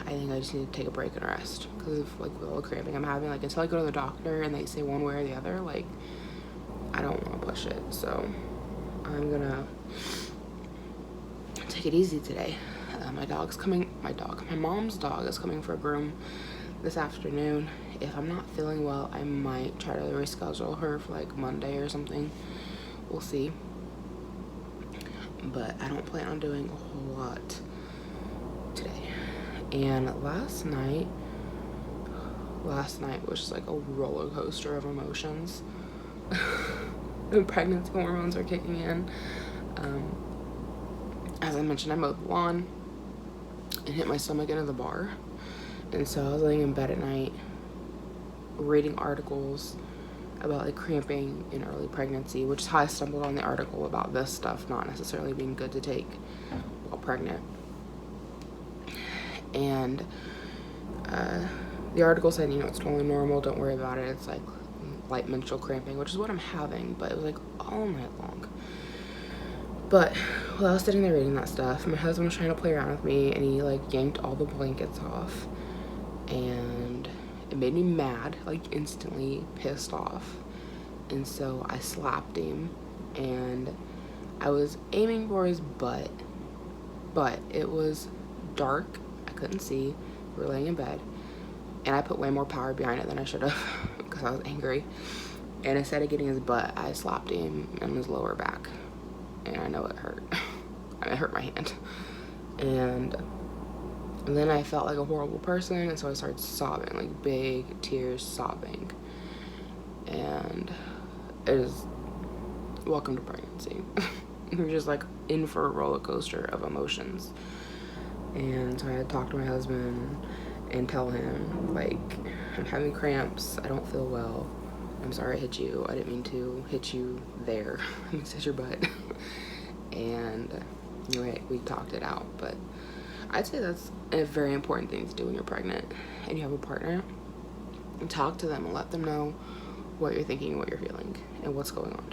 I think I just need to take a break and rest because of like with all the cramping I'm having. Like until I go to the doctor and they say one way or the other, like I don't want to push it. So I'm gonna take it easy today. my mom's dog is coming for a groom this afternoon. If I'm not feeling well, I might try to reschedule her for like Monday or something. We'll see. But I don't plan on doing a whole lot today. And last night was just like a roller coaster of emotions. The pregnancy hormones are kicking in. As I mentioned, I mowed the lawn and hit my stomach into the bar. And so I was laying in bed at night reading articles about like cramping in early pregnancy, which is how I stumbled on the article about this stuff not necessarily being good to take while pregnant. And the article said, you know, it's totally normal, don't worry about it, it's like light menstrual cramping, which is what I'm having, but it was like all night long. But while I was sitting there reading that stuff, my husband was trying to play around with me, and he like yanked all the blankets off, and it made me mad, like instantly pissed off. And so I slapped him, and I was aiming for his butt, but it was dark, I couldn't see, we were laying in bed, and I put way more power behind it than I should have because I was angry. And instead of getting his butt, I slapped him in his lower back, and I know it hurt. It hurt my hand. And then I felt like a horrible person, and so I started sobbing, like big tears, sobbing. And it is welcome to pregnancy. You're just like in for a roller coaster of emotions. And so I had to talk to my husband and tell him, like, I'm having cramps, I don't feel well, I'm sorry I hit you, I didn't mean to hit you there, I mean to hit your butt. And anyway, we talked it out. But I'd say that's a very important thing to do when you're pregnant and you have a partner. And talk to them and let them know what you're thinking, what you're feeling, and what's going on.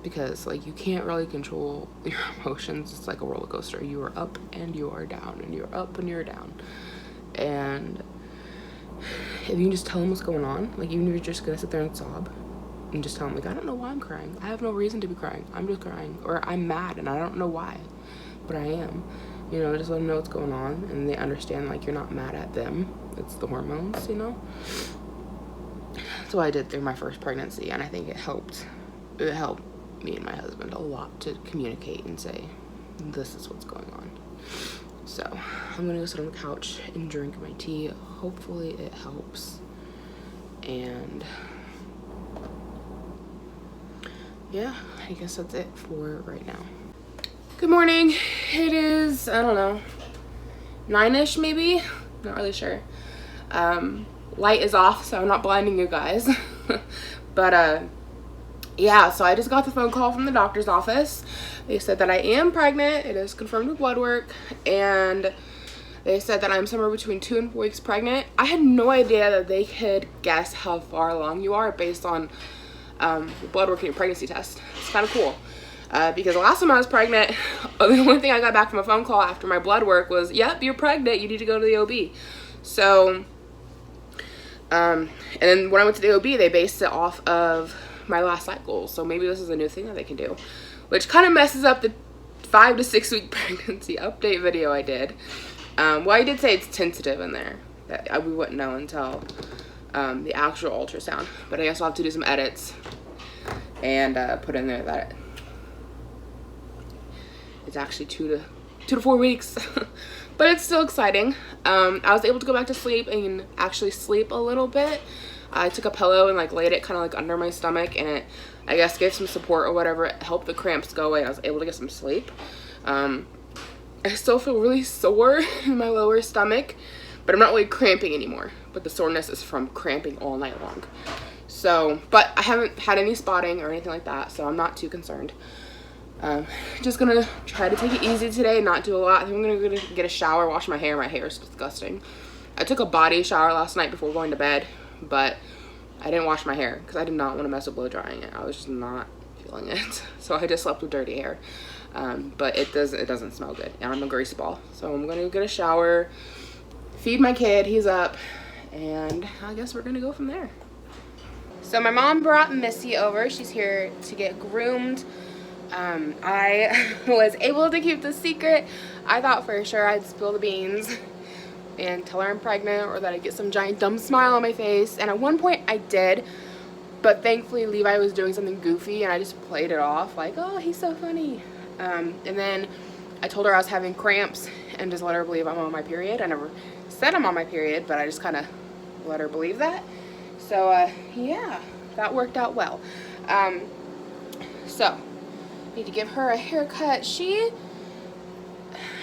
Because like you can't really control your emotions. It's like a roller coaster. You are up and you are down, and you're up and you're down. And if you just tell them what's going on, like even if you're just gonna sit there and sob and just tell them, like, I don't know why I'm crying, I have no reason to be crying, I'm just crying, or I'm mad and I don't know why, but I am, you know, just let them know what's going on, and they understand like you're not mad at them, it's the hormones, you know. That's what I did through my first pregnancy, and I think it helped me and my husband a lot to communicate and say, this is what's going on. So I'm gonna go sit on the couch and drink my tea. Hopefully it helps. And yeah, I guess that's it for right now. Good morning. It is, I don't know, 9-ish maybe, not really sure. Light is off, so I'm not blinding you guys. But yeah, so I just got the phone call from the doctor's office. They said that I am pregnant. It is confirmed with blood work, and they said that I'm somewhere between 2 and 4 weeks pregnant. I had no idea that they could guess how far along you are based on blood work and your pregnancy test. It's kind of cool. Because the last time I was pregnant, the only thing I got back from a phone call after my blood work was, yep, you're pregnant, you need to go to the OB. So, and then when I went to the OB, they based it off of my last cycle. So maybe this is a new thing that they can do, which kind of messes up the 5 to 6 week pregnancy update video I did. Well, I did say it's tentative in there, that we wouldn't know until the actual ultrasound, but I guess I'll have to do some edits and put in there that it's actually 2 to 4 weeks. But it's still exciting. I was able to go back to sleep and actually sleep a little bit. I took a pillow and like laid it kind of like under my stomach, and it, I guess, gave some support or whatever. It helped the cramps go away. I was able to get some sleep. I still feel really sore in my lower stomach, but I'm not really cramping anymore. But the soreness is from cramping all night long. So, but I haven't had any spotting or anything like that, so I'm not too concerned. Just gonna try to take it easy today, not do a lot. I think I'm gonna get a shower, wash my hair. My hair is disgusting. I took a body shower last night before going to bed, but I didn't wash my hair because I did not want to mess with blow drying it. I was just not feeling it. So I just slept with dirty hair. But it doesn't smell good, and I'm a grease ball. So I'm gonna get a shower, feed my kid, he's up, and I guess we're gonna go from there. So my mom brought Missy over. She's here to get groomed. I was able to keep the secret. I thought for sure I'd spill the beans and tell her I'm pregnant, or that I'd get some giant dumb smile on my face. And at one point I did, but thankfully Levi was doing something goofy and I just played it off like, oh, he's so funny. And then I told her I was having cramps and just let her believe I'm on my period. I never said I'm on my period, but I just kind of let her believe that. So yeah, that worked out well. So need to give her a haircut.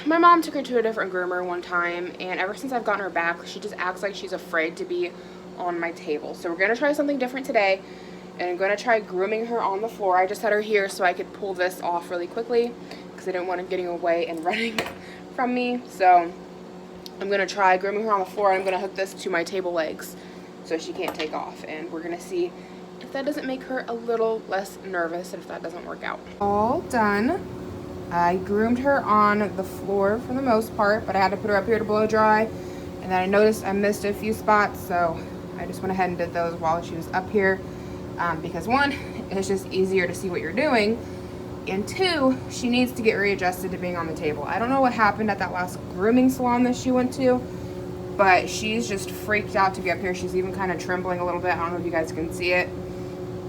My mom took her to a different groomer one time, and ever since I've gotten her back, she just acts like she's afraid to be on my table. So we're gonna try something different today, and I'm gonna try grooming her on the floor. I just had her here so I could pull this off really quickly because I didn't want her getting away and running from me. So I'm gonna try grooming her on the floor. I'm gonna hook this to my table legs so she can't take off, and we're gonna see if that doesn't make her a little less nervous and if that doesn't work out. All done. I groomed her on the floor for the most part, but I had to put her up here to blow dry. And then I noticed I missed a few spots, so I just went ahead and did those while she was up here. Because one, it's just easier to see what you're doing. And two, she needs to get readjusted to being on the table. I don't know what happened at that last grooming salon that she went to, but she's just freaked out to be up here. She's even kind of trembling a little bit. I don't know if you guys can see it,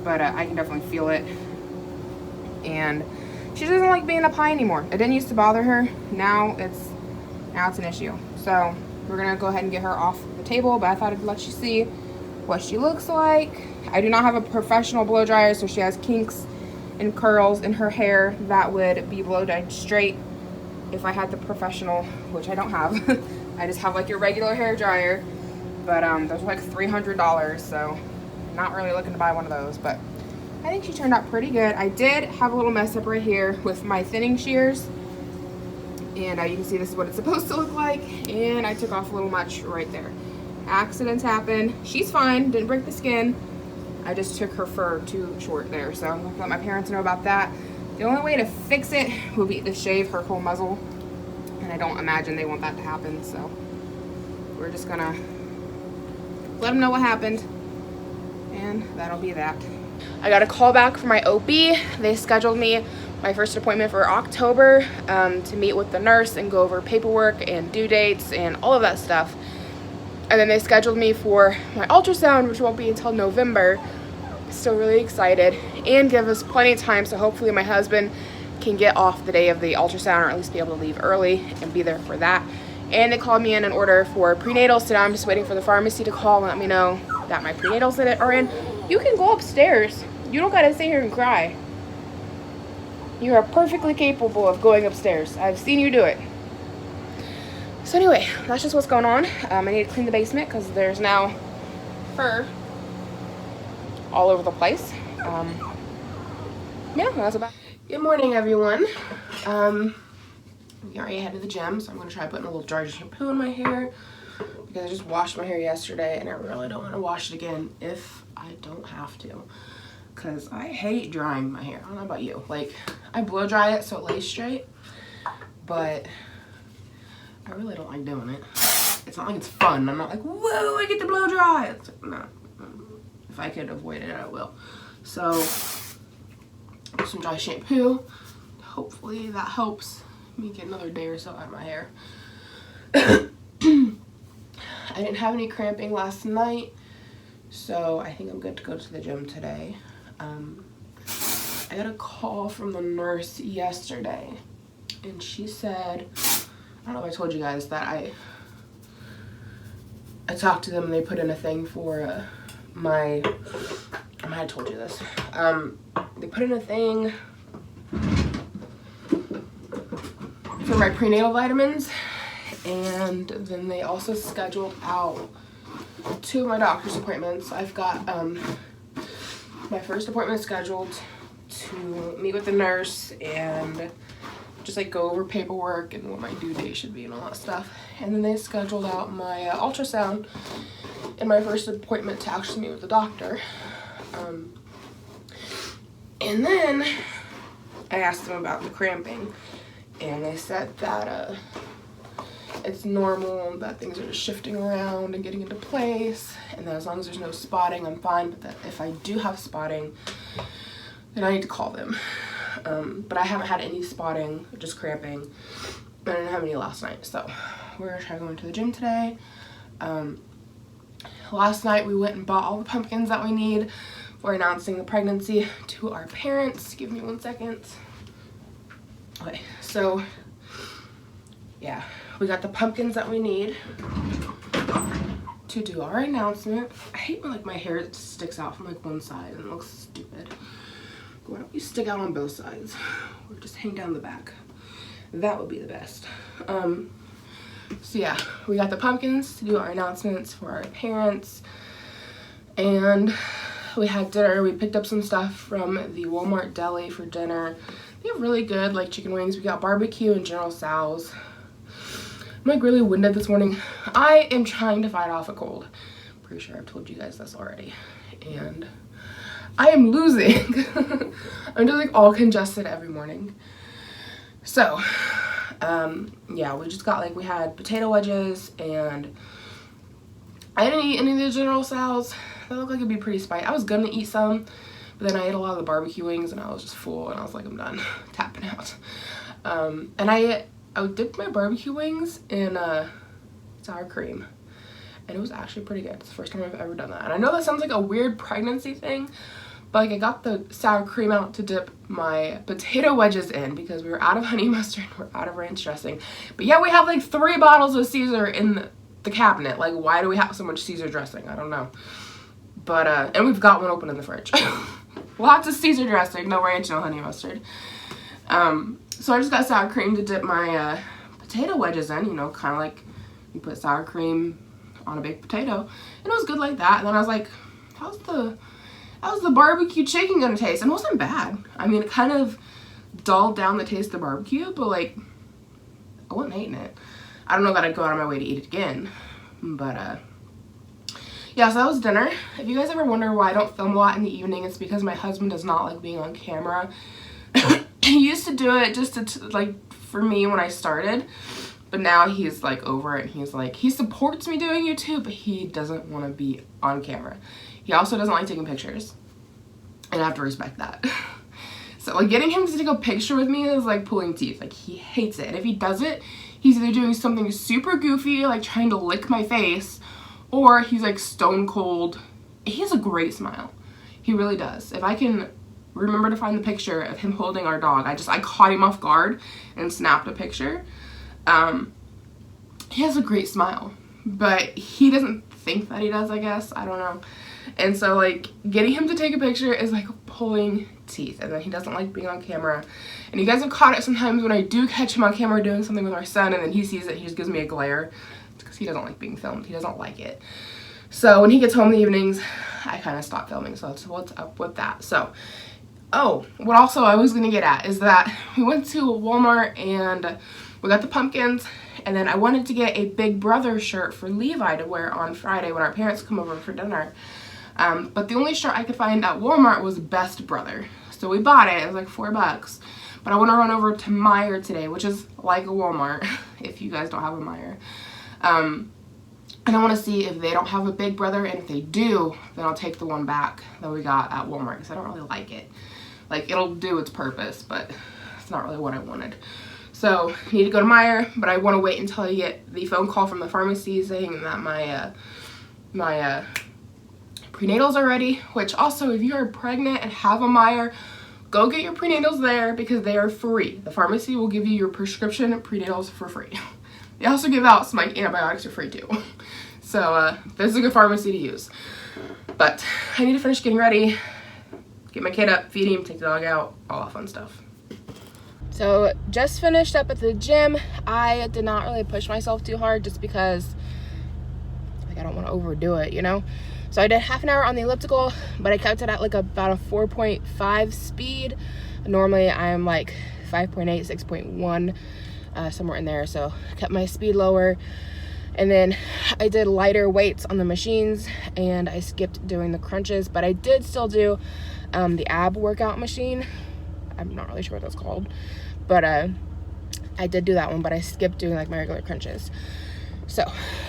but I can definitely feel it. And she doesn't like being up high anymore. It didn't used to bother her. Now it's an issue. So we're gonna go ahead and get her off the table, but I thought I'd let you see what she looks like. I do not have a professional blow dryer, so she has kinks and curls in her hair that would be blow dried straight if I had the professional, which I don't have. I just have like your regular hair dryer, but those are like $300, so I'm not really looking to buy one of those, but I think she turned out pretty good. I did have a little mess up right here with my thinning shears, and you can see this is what it's supposed to look like, and I took off a little much right there. Accidents happen. She's fine, didn't break the skin. I just took her fur too short there, so I'm gonna let my parents know about that. The only way to fix it would be to shave her whole muzzle, and I don't imagine they want that to happen, so we're just gonna let them know what happened, and that'll be that. I got a call back from my OB. They scheduled me my first appointment for October to meet with the nurse and go over paperwork and due dates and all of that stuff. And then they scheduled me for my ultrasound, which won't be until November. Still really excited, and give us plenty of time so hopefully my husband can get off the day of the ultrasound, or at least be able to leave early and be there for that. And they called me in an order for prenatals, so now I'm just waiting for the pharmacy to call and let me know that my prenatals are in. You can go upstairs. You don't gotta sit here and cry. You are perfectly capable of going upstairs. I've seen you do it. So anyway, that's just what's going on. I need to clean the basement because there's now fur all over the place. Yeah, that's about it. Good morning, everyone. We already headed to the gym, so I'm gonna try putting a little jar of shampoo in my hair because I just washed my hair yesterday and I really don't want to wash it again if I don't have to, because I hate drying my hair. I don't know about you. Like, I blow dry it so it lays straight, but I really don't like doing it. It's not like it's fun. I'm not like, whoa, I get to blow dry. It's like, no. If I could avoid it, I will. So, some dry shampoo. Hopefully that helps me get another day or so out of my hair. I didn't have any cramping last night, so I think I'm good to go to the gym today. I got a call from the nurse yesterday, and she said, I don't know if I told you guys that I talked to them and they put in a thing for I might have told you this. They put in a thing for my prenatal vitamins, and then they also scheduled out 2 of my doctor's appointments. I've got my first appointment scheduled to meet with the nurse and just like go over paperwork and what my due date should be and all that stuff. And then they scheduled out my ultrasound and my first appointment to actually meet with the doctor. And then I asked them about the cramping, and they said that it's normal, that things are just shifting around and getting into place, and that as long as there's no spotting, I'm fine, but that if I do have spotting, then I need to call them. but I haven't had any spotting, just cramping. I didn't have any last night, so we're gonna try going to the gym today. Last night we went and bought all the pumpkins that we need for announcing the pregnancy to our parents. Give me 1 second. Okay, so yeah, we got the pumpkins that we need to do our announcement. I hate when like my hair sticks out from like one side and it looks stupid. Why don't you stick out on both sides or just hang down the back? That would be the best. So yeah, we got the pumpkins to do our announcements for our parents, and we had dinner. We picked up some stuff from the Walmart deli for dinner. They have really good like chicken wings. We got barbecue and General Tso's. I'm like really winded this morning. I am trying to fight off a cold. Pretty sure I've told you guys this already. And I am losing. I'm just like all congested every morning. So, yeah, we just got like, we had potato wedges, and I didn't eat any of the General Tso's. That looked like it'd be pretty spicy. I was gonna eat some, but then I ate a lot of the barbecue wings and I was just full, and I was like, I'm done tapping out. And I dipped my barbecue wings in sour cream, and it was actually pretty good. It's the first time I've ever done that. And I know that sounds like a weird pregnancy thing, but like I got the sour cream out to dip my potato wedges in because we were out of honey mustard, we're out of ranch dressing. But yeah, we have like 3 bottles of Caesar in the cabinet. Like, why do we have so much Caesar dressing? I don't know. But, and we've got one open in the fridge. Lots of Caesar dressing, no ranch, no honey mustard. So I just got sour cream to dip my potato wedges in, you know, kind of like you put sour cream on a baked potato. And it was good like that. And then I was like, how's the barbecue chicken gonna taste? And it wasn't bad. I mean, it kind of dulled down the taste of the barbecue, but like, I wasn't hating it. I don't know that I'd go out of my way to eat it again, but yeah, so that was dinner. If you guys ever wonder why I don't film a lot in the evening, it's because my husband does not like being on camera. He used to do it just to like for me when I started, but now he's like over it. He's like, he supports me doing YouTube, but he doesn't want to be on camera. He also doesn't like taking pictures, and I have to respect that. So like getting him to take a picture with me is like pulling teeth. Like, he hates it. And if he does it, he's either doing something super goofy, like trying to lick my face, or he's like stone cold. He has a great smile. He really does. If I can remember to find the picture of him holding our dog, I caught him off guard and snapped a picture. He has a great smile, but he doesn't think that he does, I guess. I don't know. And so like getting him to take a picture is like pulling teeth, and then he doesn't like being on camera. And you guys have caught it sometimes when I do catch him on camera doing something with our son, and then he sees it, he just gives me a glare. It's because he doesn't like being filmed. He doesn't like it. So when he gets home in the evenings, I kind of stop filming. So that's what's up with that. So, oh, what also I was gonna get at is that we went to Walmart and we got the pumpkins, and then I wanted to get a Big Brother shirt for Levi to wear on Friday when our parents come over for dinner. But the only shirt I could find at Walmart was Best Brother. So we bought it. It was like $4. But I want to run over to Meijer today, which is like a Walmart, if you guys don't have a Meijer. And I want to see if they don't have a Big Brother, and if they do, then I'll take the one back that we got at Walmart, because I don't really like it. Like, it'll do its purpose, but it's not really what I wanted. So, I need to go to Meijer, but I want to wait until I get the phone call from the pharmacy saying that my prenatals are ready. Which also, if you are pregnant and have a Meijer, go get your prenatals there because they are free. The pharmacy will give you your prescription prenatals for free. They also give out some like antibiotics for free too. So this is a good pharmacy to use. But I need to finish getting ready, get my kid up, feed him, take the dog out, all that fun stuff. So just finished up at the gym. I did not really push myself too hard just because like I don't want to overdo it, you know? So I did half an hour on the elliptical, but I kept it at like about a 4.5 speed. Normally I'm like 5.8, 6.1, somewhere in there. So I kept my speed lower. And then I did lighter weights on the machines, and I skipped doing the crunches, but I did still do the ab workout machine. I'm not really sure what that's called, but I did do that one, but I skipped doing like my regular crunches. So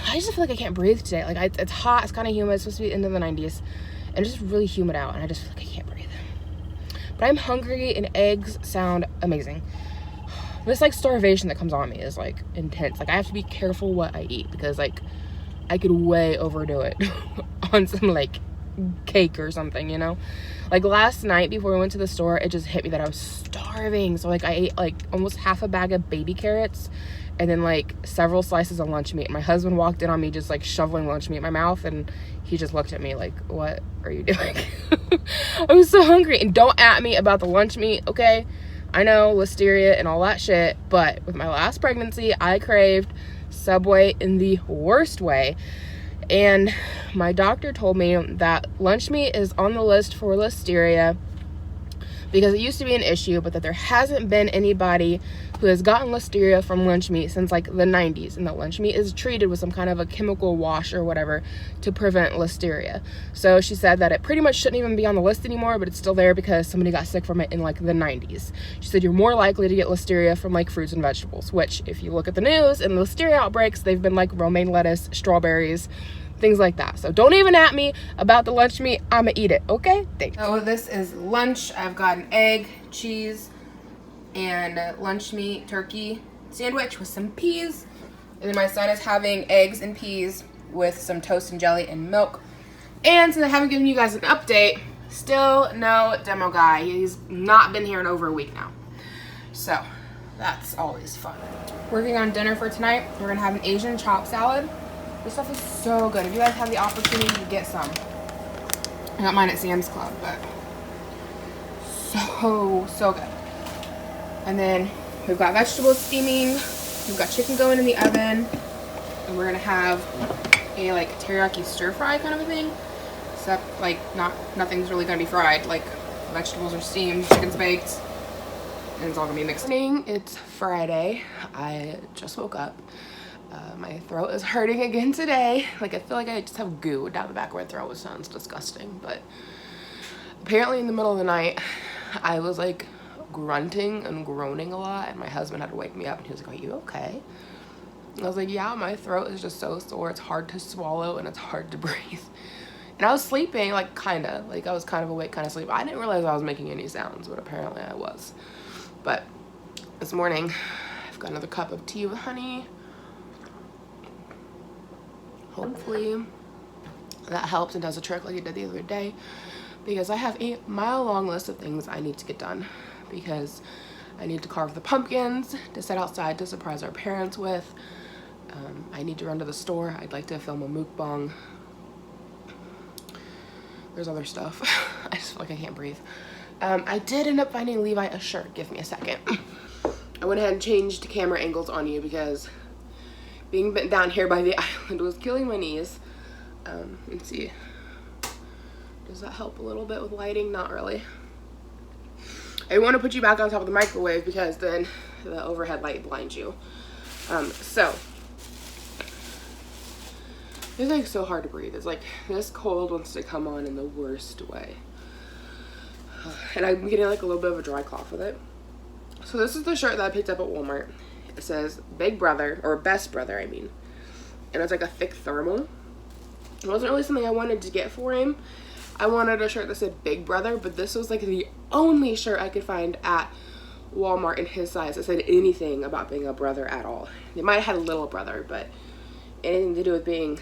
I just feel like I can't breathe today. Like it's hot, it's kind of humid, it's supposed to be into the 90s, and it's just really humid out, and I just feel like I can't breathe. but I'm hungry and eggs sound amazing. This like starvation that comes on me is like intense. Like I have to be careful what I eat because like I could way overdo it on some like cake or something, you know? Like last night before we went to the store, it just hit me that I was starving. So like I ate like almost half a bag of baby carrots and then like several slices of lunch meat. And my husband walked in on me just like shoveling lunch meat in my mouth, and he just looked at me like, what are you doing? I was so hungry. And don't at me about the lunch meat, okay? I know, listeria and all that shit, but with my last pregnancy, I craved Subway in the worst way. And my doctor told me that lunch meat is on the list for listeria because it used to be an issue, but that there hasn't been anybody who has gotten listeria from lunch meat since like the 90s, and that lunch meat is treated with some kind of a chemical wash or whatever to prevent listeria. So she said that it pretty much shouldn't even be on the list anymore, but it's still there because somebody got sick from it in like the 90s. She said you're more likely to get listeria from like fruits and vegetables, which if you look at the news and the listeria outbreaks, they've been like romaine lettuce, strawberries, things like that. So don't even at me about the lunch meat. I'ma eat it, okay? Thanks. So this is lunch. I've got an egg, cheese, and lunch meat turkey sandwich with some peas. And then my son is having eggs and peas with some toast and jelly and milk. And since I haven't given you guys an update, still no demo guy. He's not been here in over a week now. So that's always fun. Working on dinner for tonight. We're gonna have an Asian chop salad. This stuff is so good. If you guys have the opportunity to get some. I got mine at Sam's Club, but so good. And then we've got vegetables steaming. We've got chicken going in the oven. And we're gonna have a like teriyaki stir fry kind of a thing. Except like nothing's really gonna be fried. Like vegetables are steamed, chicken's baked, and it's all gonna be mixed. It's Friday. I just woke up. My throat is hurting again today. Like I feel like I just have goo down the back of my throat, which sounds disgusting, but apparently in the middle of the night I was like grunting and groaning a lot, and my husband had to wake me up and he was like, are you okay? And I was like, yeah, my throat is just so sore, it's hard to swallow and it's hard to breathe. And I was sleeping, like kinda, like I was kind of awake, kind of asleep. I didn't realize I was making any sounds, but apparently I was. But this morning I've got another cup of tea with honey. Hopefully that helps and does a trick like it did the other day, because I have a mile-long list of things I need to get done, because I need to carve the pumpkins to set outside to surprise our parents with. I need to run to the store. I'd like to film a mukbang. There's other stuff. I just feel like I can't breathe. I did end up finding Levi a shirt. Give me a second. I went ahead and changed camera angles on you because being bent down here by the island was killing my knees. Let's see. Does that help a little bit with lighting? Not really. I want to put you back on top of the microwave because then the overhead light blinds you. So it's like so hard to breathe. It's like this cold wants to come on in the worst way. And I'm getting like a little bit of a dry cough with it. So this is the shirt that I picked up at Walmart. It says Big Brother, or Best Brother, I mean. And it's like a thick thermal. It wasn't really something I wanted to get for him. I wanted a shirt that said Big Brother, but this was like the only shirt I could find at Walmart in his size that said anything about being a brother at all. It might have had a little brother, but anything to do with being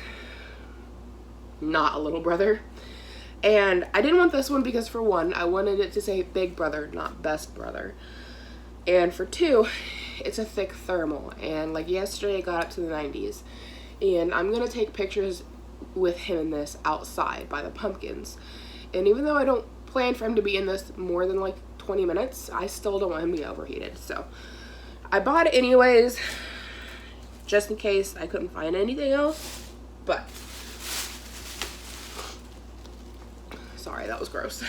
not a little brother. And I didn't want this one because, for one, I wanted it to say Big Brother, not Best Brother. And for two, it's a thick thermal, and like yesterday it got up to the 90s, and I'm gonna take pictures with him in this outside by the pumpkins. And even though I don't plan for him to be in this more than like 20 minutes, I still don't want him to be overheated. So I bought it anyways, just in case I couldn't find anything else. But sorry, that was gross.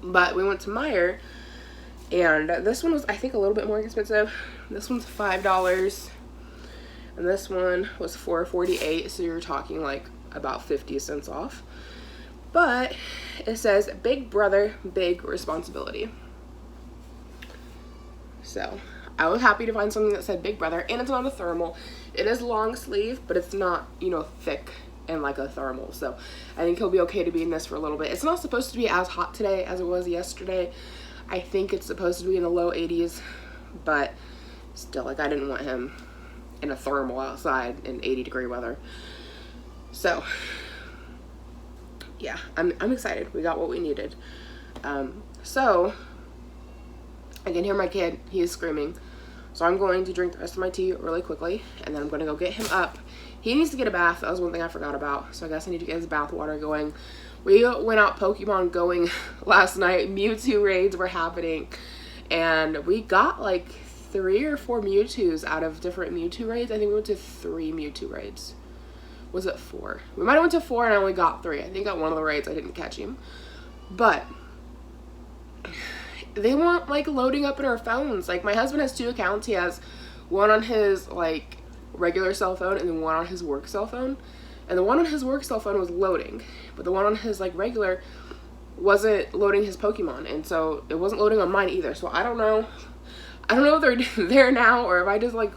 But we went to Meijer, and this one was, I think, a little bit more expensive. This one's $5, and this one was $4.48, so you're talking like about 50 cents off. But it says Big Brother, Big Responsibility. So I was happy to find something that said Big Brother, and it's not a thermal. It is long sleeve, but it's not, you know, thick in like a thermal. So I think he'll be okay to be in this for a little bit. It's not supposed to be as hot today as it was yesterday. I think it's supposed to be in the low 80s, but still, like, I didn't want him in a thermal outside in 80-degree weather. So yeah, I'm excited. We got what we needed. So I can hear my kid. He is screaming. So I'm going to drink the rest of my tea really quickly, and then I'm going to go get him up. He needs to get a bath. That was one thing I forgot about. So I guess I need to get his bath water going. We went out Pokemon going last night. Mewtwo raids were happening, and we got like 3 or 4 Mewtwo's out of different Mewtwo raids. I think we went to 3 Mewtwo raids. Was it 4? We might have went to 4 and I only got 3. I think at one of the raids I didn't catch him. But they weren't like loading up in our phones. Like, my husband has 2 accounts. He has one on his like regular cell phone and then one on his work cell phone. And the one on his work cell phone was loading, but the one on his like regular wasn't loading his Pokemon, and so it wasn't loading on mine either. So I don't know if they're there now or if I just like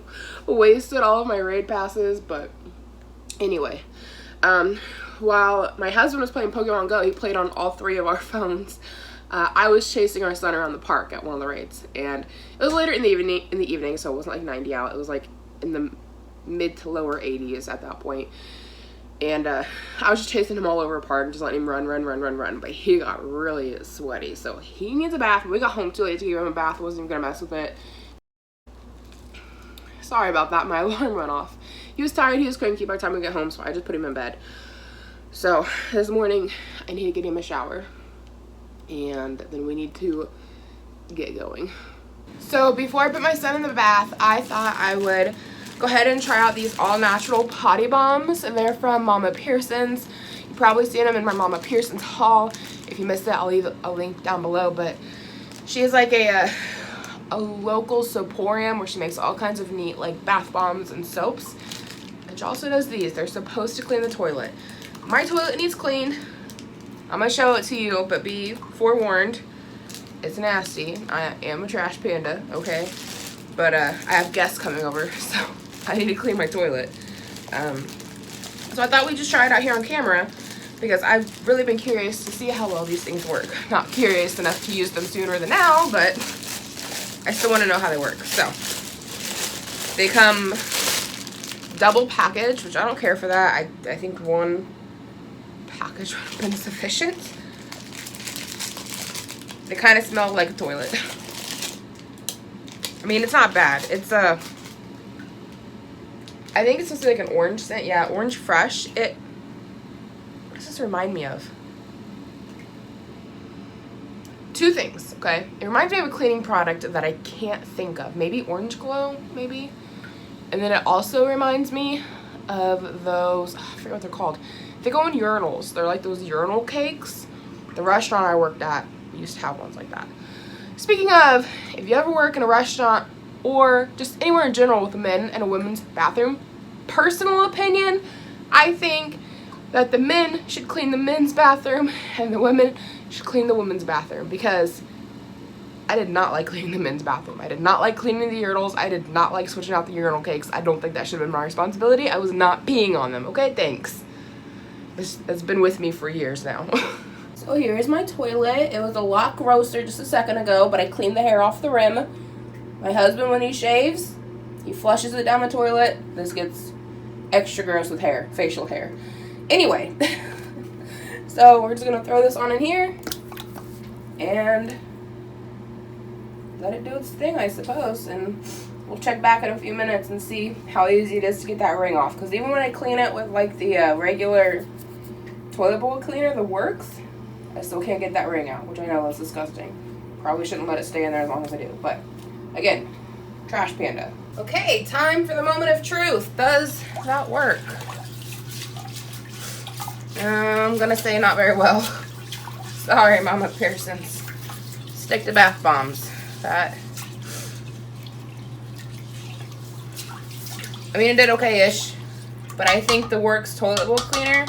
wasted all of my raid passes. But anyway, while my husband was playing Pokemon Go, he played on all 3 of our phones. I was chasing our son around the park at one of the raids, and it was later in the evening, so it wasn't like 90 out. It was like in the mid to lower 80s at that point. And I was just chasing him all over a park and just letting him run. But he got really sweaty, so he needs a bath. We got home too late to give him a bath. Wasn't even gonna mess with it. Sorry about that. My alarm went off. He was tired. He was cranky by the time we get home, so I just put him in bed. So this morning I need to get him a shower, and then we need to get going. So before I put my son in the bath, I thought I would go ahead and try out these all-natural potty bombs. They're from Mama Pearson's. You've probably seen them in my Mama Pearson's haul. If you missed it, I'll leave a link down below. But she has like a local soaporium where she makes all kinds of neat like bath bombs and soaps. And she also does these. They're supposed to clean the toilet. My toilet needs cleaned. I'm gonna show it to you, but be forewarned, it's nasty. I am a trash panda, okay? But I have guests coming over, so I need to clean my toilet. So I thought we'd just try it out here on camera, because I've really been curious to see how well these things work. Not curious enough to use them sooner than now, but I still want to know how they work. So they come double package, which I don't care for that. I think one package would have been sufficient. They kind of smell like a toilet. I mean, it's not bad. It's I think it's supposed to be like an orange scent. Yeah, orange fresh. What does this remind me of? 2 things, okay? It reminds me of a cleaning product that I can't think of. Maybe Orange Glow, maybe? And then it also reminds me of those, I forget what they're called. They go in urinals. They're like those urinal cakes. The restaurant I worked at used to have ones like that. Speaking of, if you ever work in a restaurant or just anywhere in general with a men and a women's bathroom, personal opinion, I think that the men should clean the men's bathroom and the women should clean the women's bathroom, because I did not like cleaning the men's bathroom. I did not like cleaning the urinals. I did not like switching out the urinal cakes. I don't think that should have been my responsibility. I was not peeing on them. Okay, thanks. It's been with me for years now. So here's my toilet. It was a lot grosser just a second ago, but I cleaned the hair off the rim. My husband, when he shaves, he flushes it down the toilet. This gets extra gross with hair, facial hair. Anyway, so we're just gonna throw this on in here and let it do its thing, I suppose. And we'll check back in a few minutes and see how easy it is to get that ring off. Because even when I clean it with like the regular toilet bowl cleaner, the Works, I still can't get that ring out, which I know is disgusting. Probably shouldn't let it stay in there as long as I do. But again, trash panda. Okay, time for the moment of truth. Does that work? I'm gonna say not very well. Sorry, Mama Pearson's. Stick to bath bombs. That, I mean, it did okay-ish, but I think the Works toilet bowl cleaner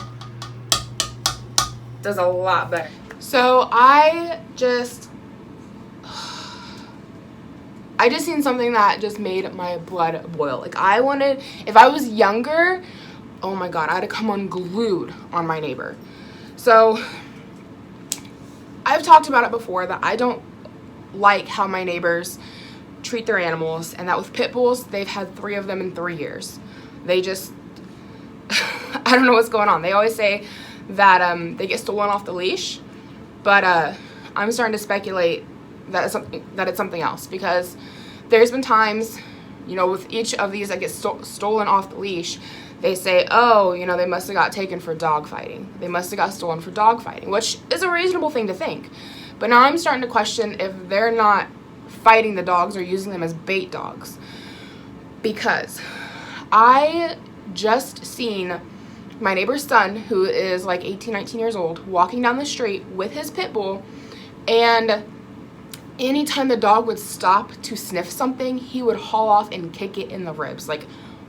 does a lot better. So I just seen something that just made my blood boil. Like, I wanted, if I was younger, oh my God, I had to come unglued on my neighbor. So I've talked about it before that I don't like how my neighbors treat their animals, and that with pit bulls, they've had 3 of them in 3 years. They just, I don't know what's going on. They always say that they get stolen off the leash, but I'm starting to speculate that it's something else, because there's been times, you know, with each of these that get stolen off the leash, they say, oh, you know, they must have got taken for dog fighting. They must have got stolen for dog fighting, which is a reasonable thing to think. But now I'm starting to question if they're not fighting the dogs or using them as bait dogs. Because I just seen my neighbor's son, who is like 18, 19 years old, walking down the street with his pit bull, and anytime the dog would stop to sniff something, he would haul off and kick it in the ribs, like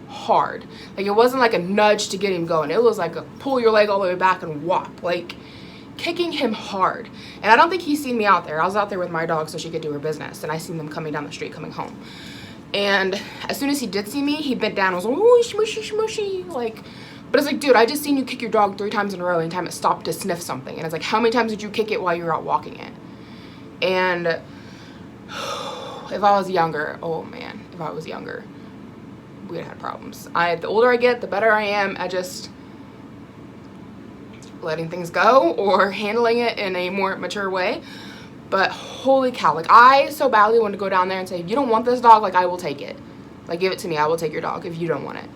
hard. Like it wasn't like a nudge to get him going. It was like a pull your leg all the way back and whop, like kicking him hard. And I don't think he's seen me out there. I was out there with my dog so she could do her business, and I seen them coming down the street coming home. And as soon as he did see me, he bent down and was like, oh, smushy, smushy, like. But it's like, dude, I just seen you kick your dog 3 times in a row anytime it stopped to sniff something. And it's like, how many times did you kick it while you were out walking it? And if I was younger, oh man, if I was younger, we'd have had problems. The older I get, the better I am at just letting things go or handling it in a more mature way. But holy cow, like I so badly wanted to go down there and say, if you don't want this dog, like I will take it. Like give it to me, I will take your dog if you don't want it.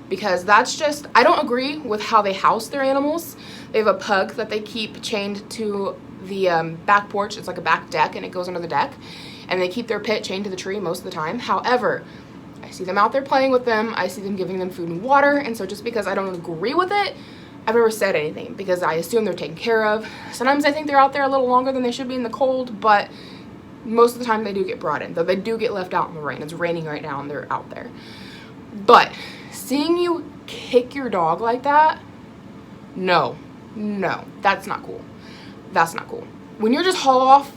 Because that's just, I don't agree with how they house their animals. They have a pug that they keep chained to the back porch. It's like a back deck, and it goes under the deck. And they keep their pit chained to the tree most of the time. However, I see them out there playing with them. I see them giving them food and water. And so just because I don't agree with it, I've never said anything because I assume they're taken care of. Sometimes I think they're out there a little longer than they should be in the cold, but most of the time they do get brought in. Though they do get left out in the rain. It's raining right now and they're out there. But seeing you kick your dog like that, no, that's not cool. That's not cool. When you're just haul off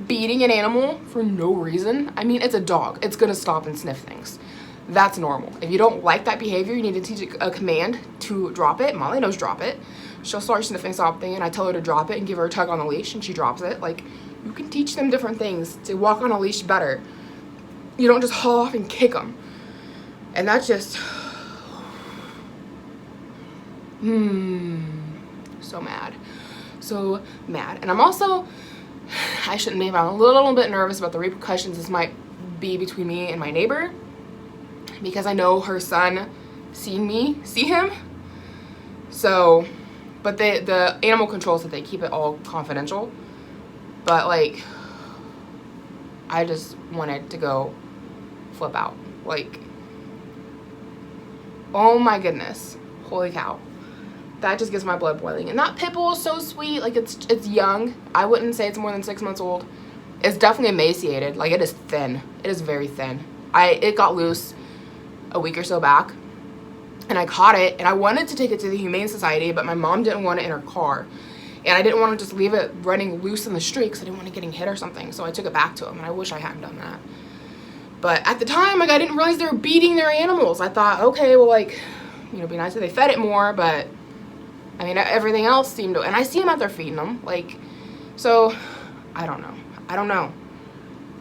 beating an animal for no reason, I mean, it's a dog. It's gonna stop and sniff things. That's normal. If you don't like that behavior, you need to teach a command to drop it. Molly knows drop it. She'll start sniffing something and I tell her to drop it and give her a tug on the leash and she drops it. Like, you can teach them different things to walk on a leash better. You don't just haul off and kick them. And that's just, so mad. So mad. And I'm also, I shouldn't be, but I'm a little bit nervous about the repercussions this might be between me and my neighbor. Because I know her son seen me see him. So, but the animal control said they keep it all confidential. But like, I just wanted to go flip out. Like, oh my goodness. Holy cow. That just gets my blood boiling. And that pit bull is so sweet. Like, it's young. I wouldn't say it's more than 6 months old. It's definitely emaciated. Like, it is thin. It is very thin. It got loose a week or so back. And I caught it. And I wanted to take it to the Humane Society. But my mom didn't want it in her car. And I didn't want to just leave it running loose in the street because I didn't want it getting hit or something. So I took it back to him. And I wish I hadn't done that. But at the time, like, I didn't realize they were beating their animals. I thought, okay, well, like, you know, it'd be nice if they fed it more. But I mean, everything else seemed to, and I see them out there feeding them, like, so, I don't know,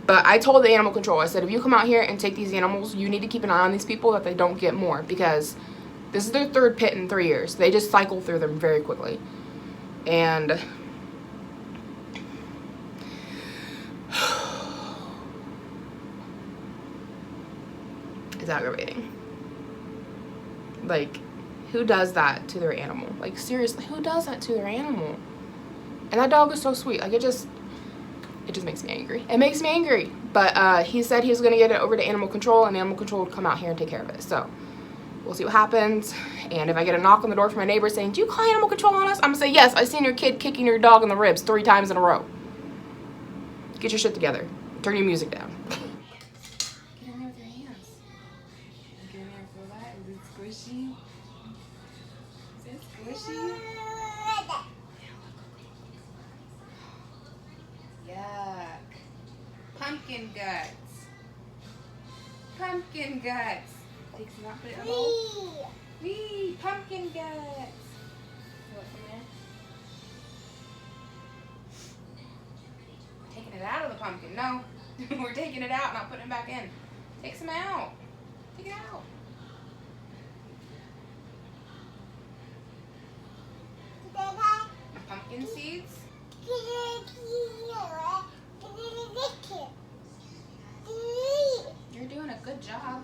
but I told the animal control, I said, if you come out here and take these animals, you need to keep an eye on these people that they don't get more, because this is their 3rd pit in 3 years, they just cycle through them very quickly, and, it's aggravating, like, who does that to their animal? Like, seriously, who does that to their animal? And that dog is so sweet. Like, it just makes me angry. It makes me angry. But he said he was going to get it over to animal control, and animal control would come out here and take care of it. So, we'll see what happens. And if I get a knock on the door from my neighbor saying, do you call animal control on us? I'm going to say, yes, I seen your kid kicking your dog in the ribs 3 times in a row. Get your shit together. Turn your music down. Get in there with your hands. Get in there, feel that? Is it squishy? Squishy? Yuck. Pumpkin guts. Pumpkin guts. Take some out, put it in a bowl. Wee, pumpkin guts. Look, come here. Taking it out of the pumpkin. No, we're taking it out, not putting it back in. Take some out. Take it out. Pumpkin seeds. You're doing a good job.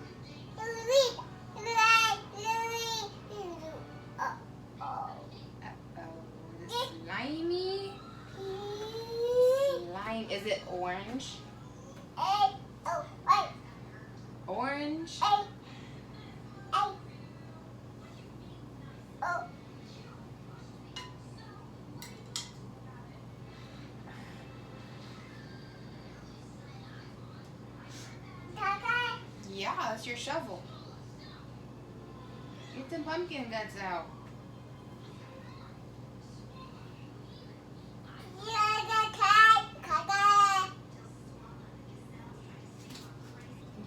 Slimy. Slime. Is it orange? Orange. Yeah, that's your shovel. Get the pumpkin guts out.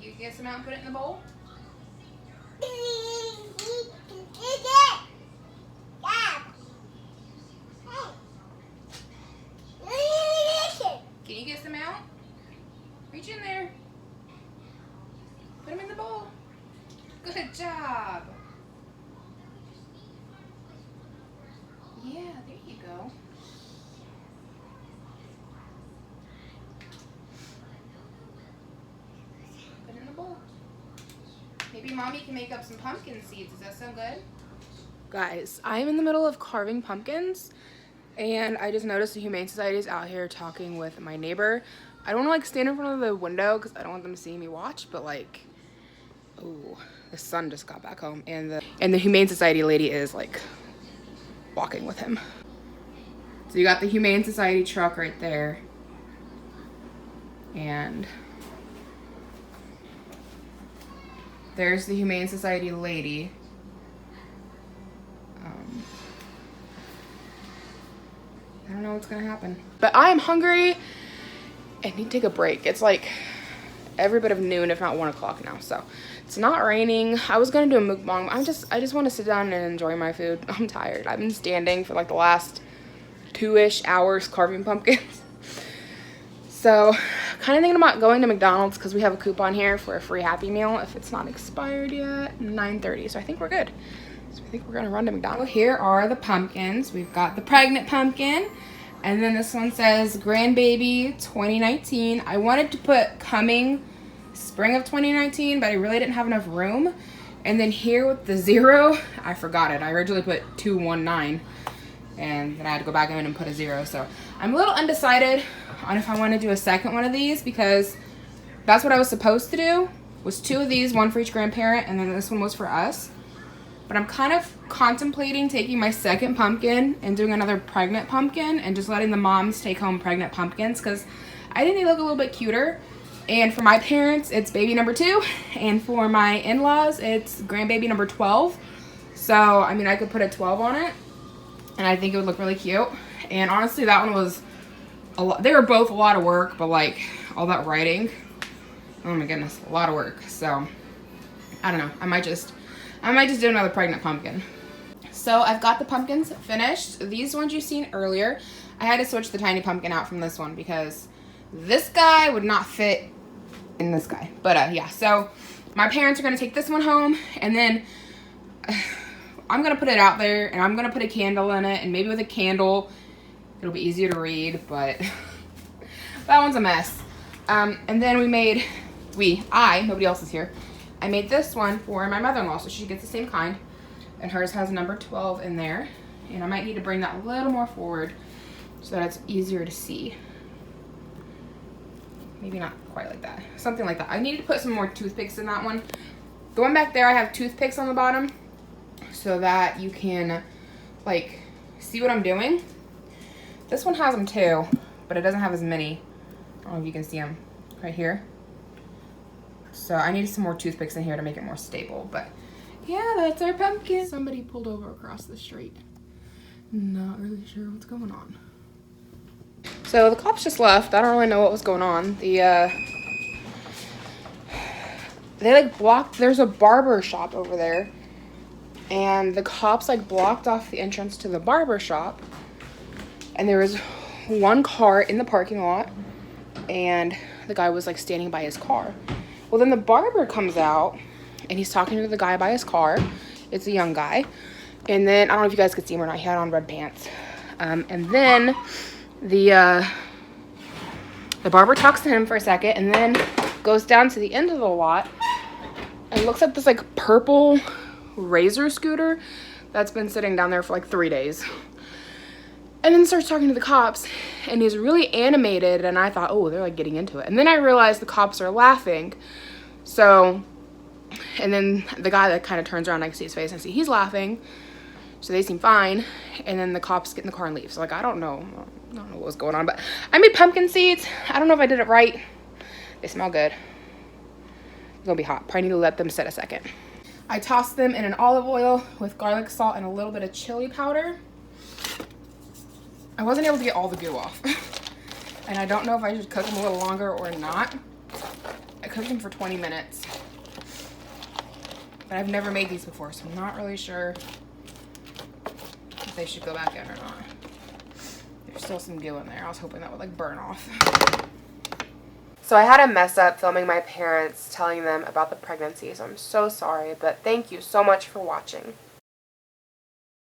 You get some out and put it in the bowl? Can you get some out? Reach in there. Put them in the bowl. Good job. Yeah, there you go. Put it in the bowl. Maybe mommy can make up some pumpkin seeds. Does that sound good? Guys, I'm in the middle of carving pumpkins, and I just noticed the Humane Society is out here talking with my neighbor. I don't want to like stand in front of the window because I don't want them to see me watch, but like, oh, the son just got back home, and the Humane Society lady is like walking with him. So you got the Humane Society truck right there, and there's the Humane Society lady. I don't know what's gonna happen. But I am hungry and need to take a break. It's like every bit of noon, if not 1 o'clock now. So it's not raining. I was gonna do a mukbang. I just want to sit down and enjoy my food. I'm tired. I've been standing for like the last 2-ish hours carving pumpkins. So kind of thinking about going to McDonald's because we have a coupon here for a free Happy Meal if it's not expired yet. 9:30. So I think we're good. So I think we're gonna run to McDonald's. Here are the pumpkins. We've got the pregnant pumpkin, and then this one says grandbaby 2019. I wanted to put coming spring of 2019, but I really didn't have enough room. And then here with the 0, I forgot it. I originally put 219, and then I had to go back in and put a 0. So I'm a little undecided on if I want to do a second one of these because that's what I was supposed to do. Was 2 of these, 1 for each grandparent, and then this one was for us. But I'm kind of contemplating taking my second pumpkin and doing another pregnant pumpkin and just letting the moms take home pregnant pumpkins because I think they look a little bit cuter. And for my parents, it's baby number 2. And for my in-laws, it's grandbaby number 12. So, I mean, I could put a 12 on it. And I think it would look really cute. And honestly, that one was a lot. They were both a lot of work, but like all that writing. Oh my goodness, a lot of work. So, I don't know. I might just do another pregnant pumpkin. So I've got the pumpkins finished. These ones you've seen earlier, I had to switch the tiny pumpkin out from this one because this guy would not fit in this guy. But yeah, so my parents are gonna take this one home, and then I'm gonna put it out there, and I'm gonna put a candle in it, and maybe with a candle, it'll be easier to read, but that one's a mess. And then nobody else is here. I made this one for my mother-in-law, so she gets the same kind. And hers has number 12 in there. And I might need to bring that a little more forward so that it's easier to see. Maybe not quite like that. Something like that. I needed to put some more toothpicks in that one. The one back there, I have toothpicks on the bottom so that you can, like, see what I'm doing. This one has them too, but it doesn't have as many. I don't know if you can see them right here. So I needed some more toothpicks in here to make it more stable, but yeah, that's our pumpkin. Somebody pulled over across the street. Not really sure what's going on. So the cops just left. I don't really know what was going on. They like blocked, there's a barber shop over there, and the cops like blocked off the entrance to the barber shop, and there was one car in the parking lot, and the guy was like standing by his car. Well, then the barber comes out and he's talking to the guy by his car. It's a young guy. And then I don't know if you guys could see him or not, he had on red pants. And then the barber talks to him for a second and then goes down to the end of the lot and looks at this like purple razor scooter that's been sitting down there for like 3 days. And then starts talking to the cops, and he's really animated, and I thought, oh, they're like getting into it. And then I realized the cops are laughing. So, and then the guy that kind of turns around, I can see his face, and I see he's laughing. So they seem fine. And then the cops get in the car and leave. So like, I don't know what was going on, but I made pumpkin seeds. I don't know if I did it right. They smell good. It's gonna be hot. Probably need to let them sit a second. I tossed them in an olive oil with garlic salt and a little bit of chili powder. I wasn't able to get all the goo off. And I don't know if I should cook them a little longer or not. I cooked them for 20 minutes. But I've never made these before, so I'm not really sure if they should go back in or not. There's still some goo in there. I was hoping that would like burn off. So I had a mess up filming my parents, telling them about the pregnancy, so I'm so sorry, but thank you so much for watching.